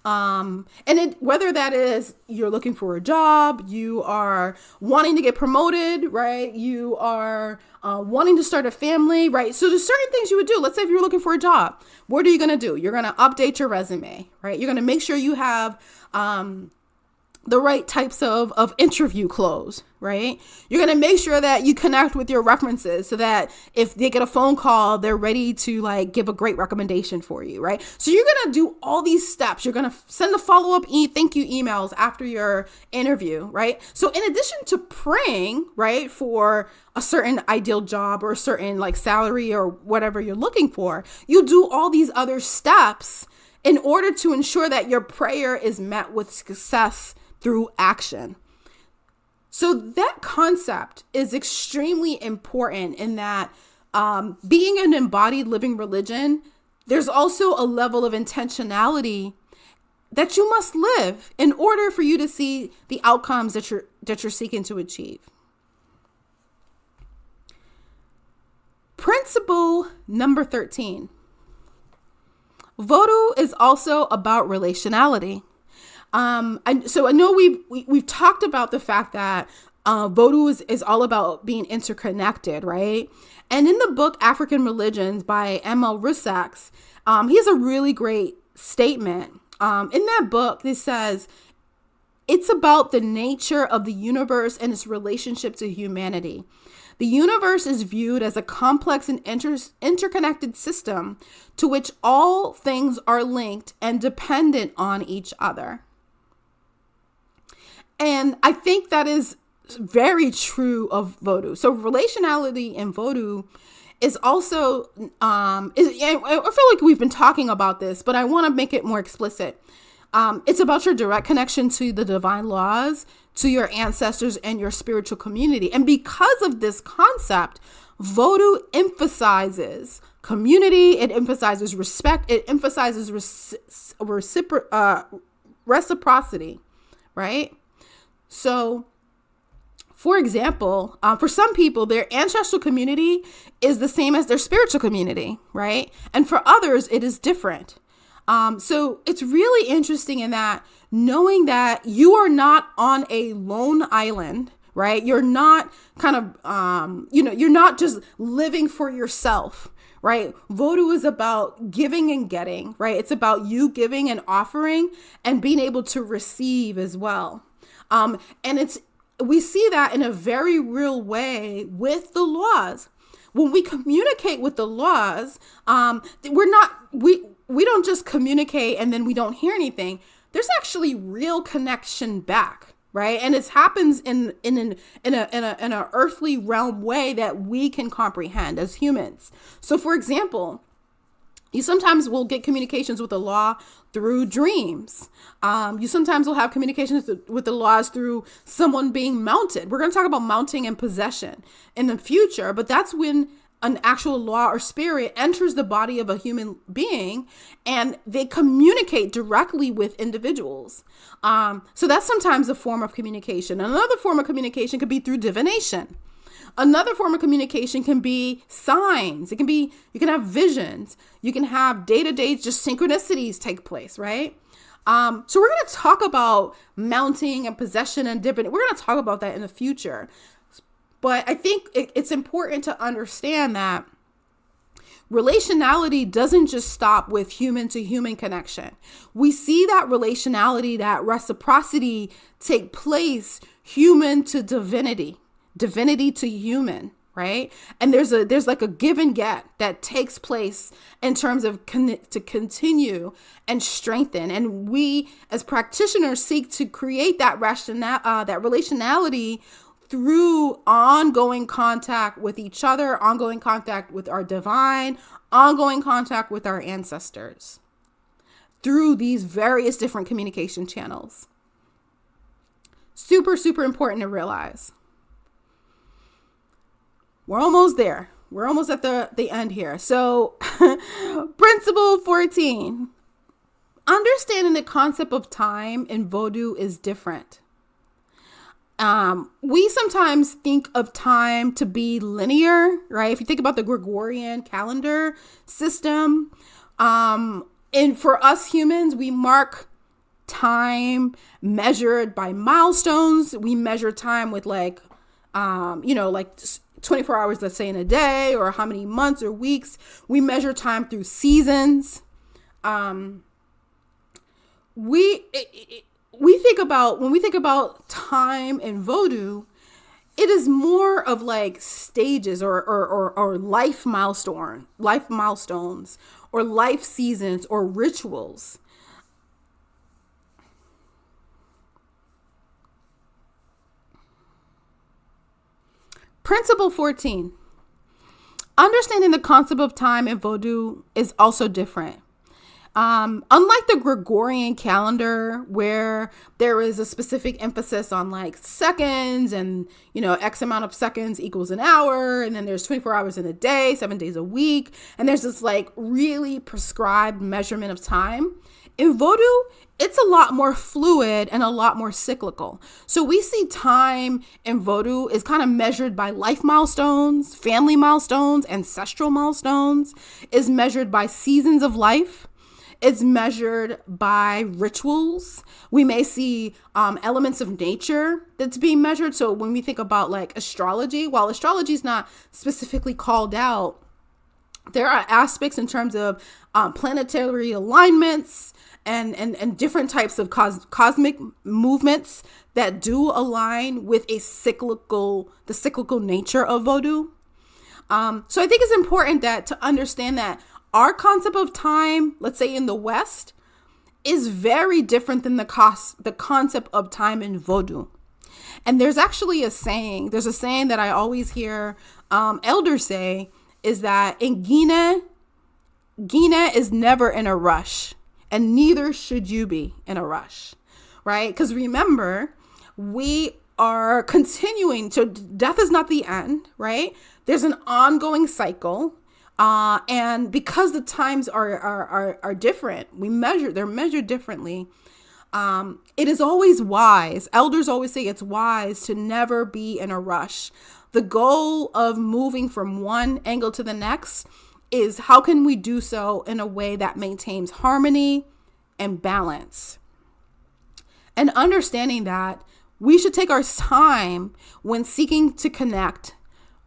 Whether that is you're looking for a job, you are wanting to get promoted, right? You are wanting to start a family, right? So there's certain things you would do. Let's say if you're looking for a job, what are you going to do? You're going to update your resume, right? You're going to make sure you have the right types of interview clothes, right? You're going to make sure that you connect with your references so that if they get a phone call, they're ready to like give a great recommendation for you, right? So you're going to do all these steps. You're going to send the follow-up thank you emails after your interview, right? So in addition to praying, right, for a certain ideal job or a certain like salary or whatever you're looking for, you do all these other steps in order to ensure that your prayer is met with success through action. So that concept is extremely important in that being an embodied living religion, there's also a level of intentionality that you must live in order for you to see the outcomes that you're seeking to achieve. Principle number 13. Vodou is also about relationality. So I know we've talked about the fact that Vodou is all about being interconnected, right? And in the book African Religions by M.L. Russax, he has a really great statement. In that book, it says, it's about the nature of the universe and its relationship to humanity. The universe is viewed as a complex and interconnected system to which all things are linked and dependent on each other. And I think that is very true of Vodou. So relationality in Vodou is also, I feel like we've been talking about this, but I want to make it more explicit. It's about your direct connection to the divine laws, to your ancestors and your spiritual community. And because of this concept, Vodou emphasizes community, it emphasizes respect, it emphasizes reciprocity, right? So, for example, for some people, their ancestral community is the same as their spiritual community, right? And for others, it is different. So it's really interesting in that knowing that you are not on a lone island, right? You're not kind of, you're not just living for yourself, right? Vodou is about giving and getting, right? It's about you giving and offering and being able to receive as well. We see that in a very real way with the laws. When we communicate with the laws, we don't just communicate and then we don't hear anything. There's actually real connection back, right? And it happens in an earthly realm way that we can comprehend as humans. So, for example, you sometimes will get communications with the law through dreams. You sometimes will have communications with the laws through someone being mounted. We're going to talk about mounting and possession in the future, but that's when an actual law or spirit enters the body of a human being and they communicate directly with individuals. So that's sometimes a form of communication. Another form of communication could be through divination. Another form of communication can be signs. You can have visions. You can have day-to-day just synchronicities take place, right? So we're going to talk about mounting and possession and divination. We're going to talk about that in the future. But I think it's important to understand that relationality doesn't just stop with human to human connection. We see that relationality, that reciprocity take place human to divinity, divinity to human, right? And there's like a give and get that takes place in terms of to continue and strengthen. And we as practitioners seek to create that relationality through ongoing contact with each other, ongoing contact with our divine, ongoing contact with our ancestors through these various different communication channels. Super, super important to realize. We're almost there. We're almost at the end here. So principle 14, understanding the concept of time in Vodou is different. We sometimes think of time to be linear, right? If you think about the Gregorian calendar system, and for us humans, we mark time measured by milestones. We measure time with like 24 hours, let's say, in a day, or how many months or weeks. We measure time through seasons. When we think about time in Vodou, it is more of like stages or life milestones or life seasons or rituals. Principle 14. Understanding the concept of time in Vodou is also different. Unlike the Gregorian calendar, where there is a specific emphasis on like seconds and, X amount of seconds equals an hour. And then there's 24 hours in a day, 7 days a week. And there's this like really prescribed measurement of time. In Vodou, it's a lot more fluid and a lot more cyclical. So we see time in Vodou is kind of measured by life milestones, family milestones, ancestral milestones, is measured by seasons of life. It's measured by rituals. We may see elements of nature that's being measured. So when we think about like astrology, while astrology is not specifically called out, There are aspects in terms of planetary alignments and different types of cosmic movements that do align with the cyclical nature of Vodou. So I think it's important to understand that our concept of time, let's say in the West, is very different than the concept of time in Vodou. And there's actually a saying that I always hear elders say, is that in Guinea is never in a rush, and neither should you be in a rush, right? Because remember, we are continuing. So death is not the end, right? There's an ongoing cycle. And because the times are different, they're measured differently. It is always wise. Elders always say it's wise to never be in a rush. The goal of moving from one angle to the next is how can we do so in a way that maintains harmony and balance. And understanding that we should take our time when seeking to connect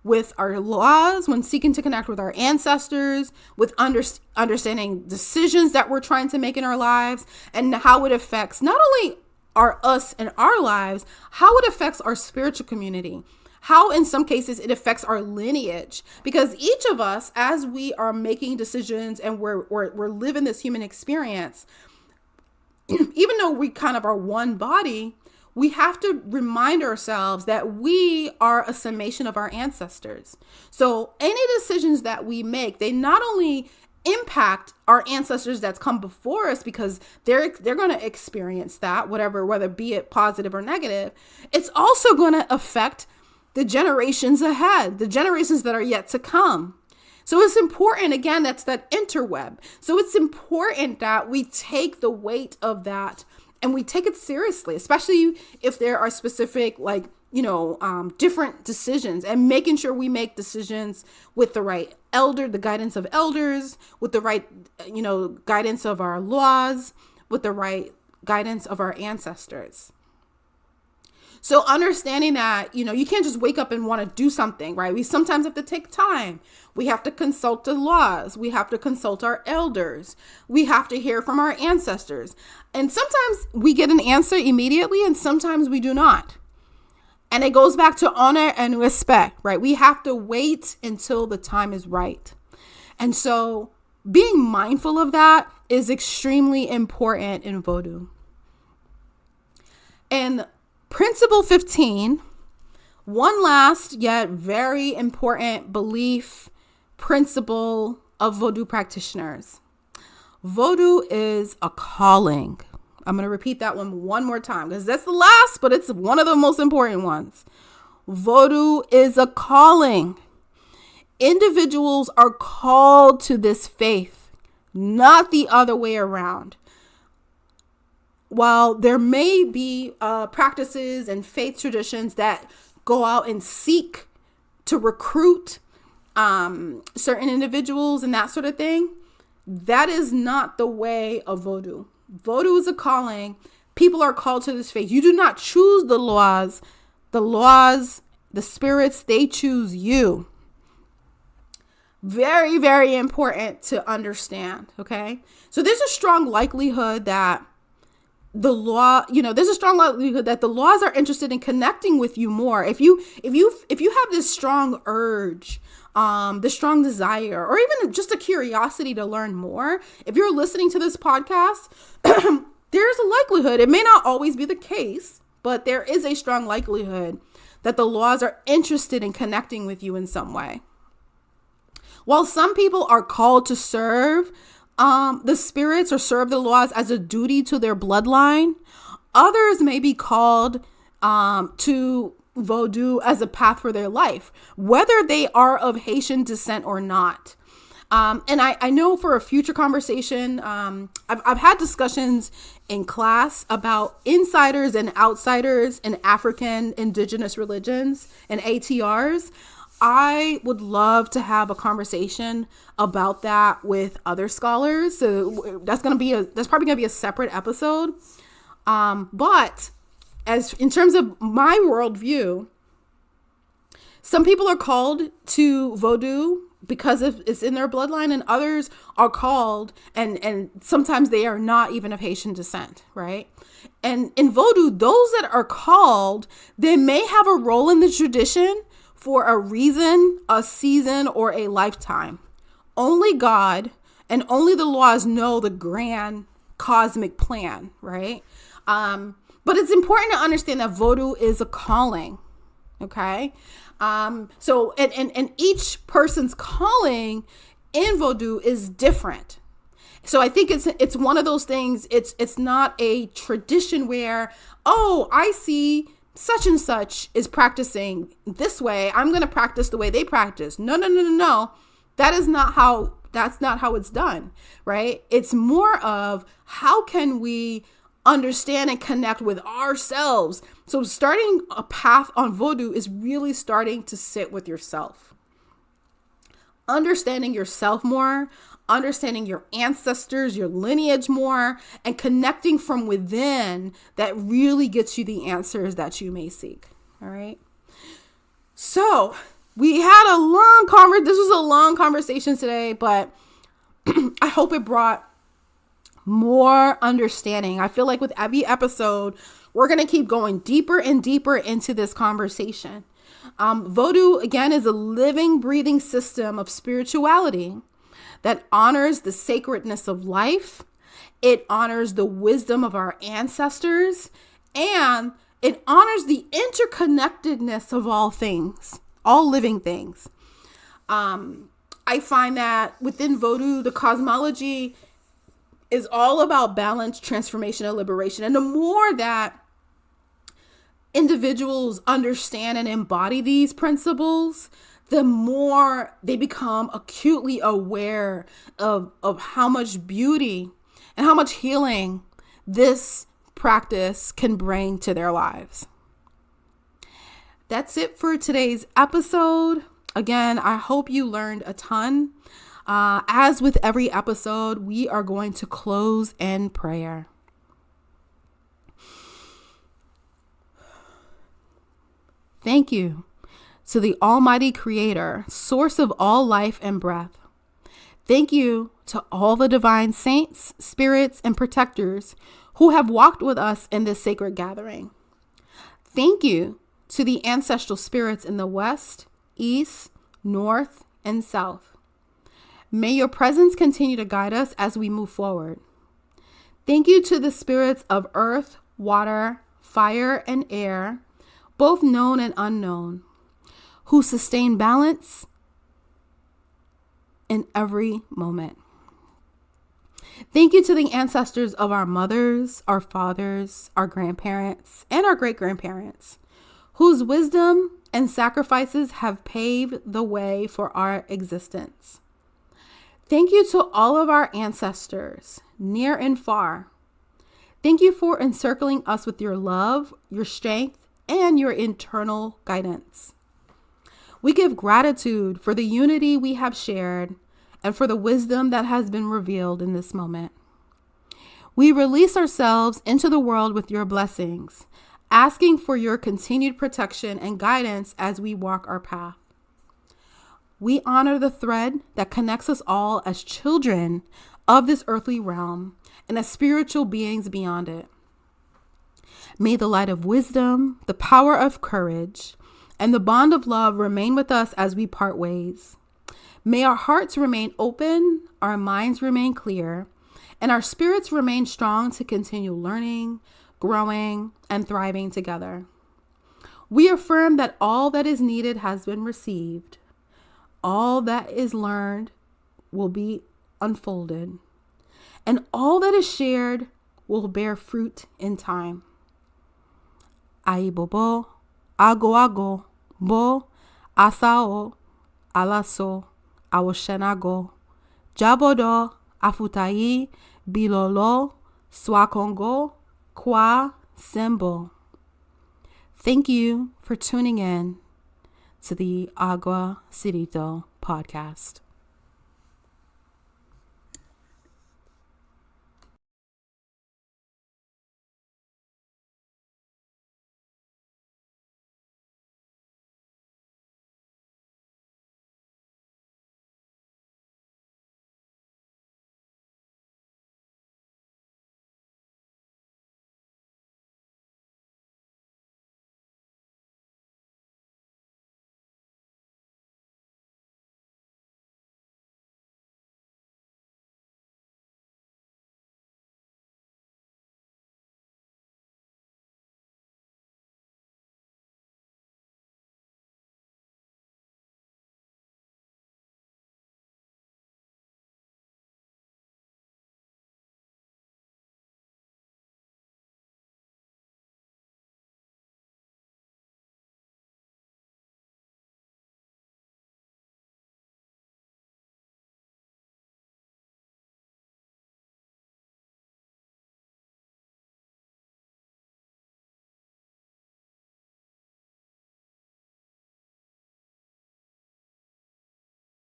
with our laws, when seeking to connect with our ancestors, with understanding decisions that we're trying to make in our lives, and how it affects not only us and our lives, how it affects our spiritual community, how in some cases it affects our lineage. Because each of us, as we are making decisions and we're living this human experience, even though we kind of are one body, we have to remind ourselves that we are a summation of our ancestors. So any decisions that we make, they not only impact our ancestors that's come before us, because they're going to experience that, whether be it positive or negative, it's also going to affect the generations ahead, the generations that are yet to come. So it's important, again, that's that interweb. So it's important that we take the weight of that and we take it seriously, especially if there are specific, different decisions, and making sure we make decisions with the right the guidance of elders, with the right, guidance of our laws, with the right guidance of our ancestors. So understanding that, you can't just wake up and want to do something, right? We sometimes have to take time. We have to consult the laws. We have to consult our elders. We have to hear from our ancestors. And sometimes we get an answer immediately, and sometimes we do not. And it goes back to honor and respect, right? We have to wait until the time is right. And so being mindful of that is extremely important in Vodou. And Principle 15, one last yet very important belief principle of Vodou practitioners. Vodou is a calling. I'm going to repeat that one more time because that's the last, but it's one of the most important ones. Vodou is a calling. Individuals are called to this faith, not the other way around. While there may be practices and faith traditions that go out and seek to recruit certain individuals and that sort of thing, that is not the way of Vodou. Vodou is a calling. People are called to this faith. You do not choose the laws, the spirits, they choose you. Very, very important to understand. Okay. So there's a strong likelihood that the laws are interested in connecting with you more. If you have this strong urge, this strong desire, or even just a curiosity to learn more, if you're listening to this podcast, there's a likelihood, it may not always be the case, but there is a strong likelihood that the laws are interested in connecting with you in some way. While some people are called to serve the spirits or serve the laws as a duty to their bloodline, others may be called to Vodou as a path for their life, whether they are of Haitian descent or not. And I know for a future conversation, I've had discussions in class about insiders and outsiders in African indigenous religions and ATRs. I would love to have a conversation about that with other scholars. So that's probably gonna be a separate episode. But as in terms of my worldview, some people are called to Vodou because it's in their bloodline, and others are called, and sometimes they are not even of Haitian descent, right? And in Vodou, those that are called, they may have a role in the tradition for a reason, a season, or a lifetime. Only God and only the laws know the grand cosmic plan, right? But it's important to understand that Vodou is a calling, okay? So each person's calling in Vodou is different. So I think it's one of those things. It's not a tradition where, oh, I see such and such is practicing this way, I'm going to practice the way they practice. No. That's not how it's done, right? It's more of how can we understand and connect with ourselves. So starting a path on Vodou is really starting to sit with yourself. Understanding yourself more, understanding your ancestors, your lineage more, and connecting from within that really gets you the answers that you may seek. All right. So we had this was a long conversation today, but I hope it brought more understanding. I feel like with every episode, we're going to keep going deeper and deeper into this conversation. Vodou, again, is a living, breathing system of spirituality that honors the sacredness of life. It honors the wisdom of our ancestors, and it honors the interconnectedness of all things, all living things. I find that within Vodou, the cosmology is all about balance, transformation, and liberation. And the more that individuals understand and embody these principles, the more they become acutely aware of how much beauty and how much healing this practice can bring to their lives. That's it for today's episode. Again, I hope you learned a ton. As with every episode, we are going to close in prayer. Thank you to the Almighty Creator, source of all life and breath. Thank you to all the divine saints, spirits, and protectors who have walked with us in this sacred gathering. Thank you to the ancestral spirits in the west, east, north, and south. May your presence continue to guide us as we move forward. Thank you to the spirits of earth, water, fire, and air, both known and unknown, who sustain balance in every moment. Thank you to the ancestors of our mothers, our fathers, our grandparents, and our great-grandparents, whose wisdom and sacrifices have paved the way for our existence. Thank you to all of our ancestors, near and far. Thank you for encircling us with your love, your strength, and your internal guidance. We give gratitude for the unity we have shared and for the wisdom that has been revealed in this moment. We release ourselves into the world with your blessings, asking for your continued protection and guidance as we walk our path. We honor the thread that connects us all as children of this earthly realm and as spiritual beings beyond it. May the light of wisdom, the power of courage, and the bond of love remain with us as we part ways. May our hearts remain open, our minds remain clear, and our spirits remain strong to continue learning, growing, and thriving together. We affirm that all that is needed has been received. All that is learned will be unfolded, and all that is shared will bear fruit in time. Aibobo, ago, bo, asao, alaso, awoshenago, jabodo, afutai, bilolo, swakongo, kwa, sembo. Thank you for tuning in to the Agua Cedito podcast.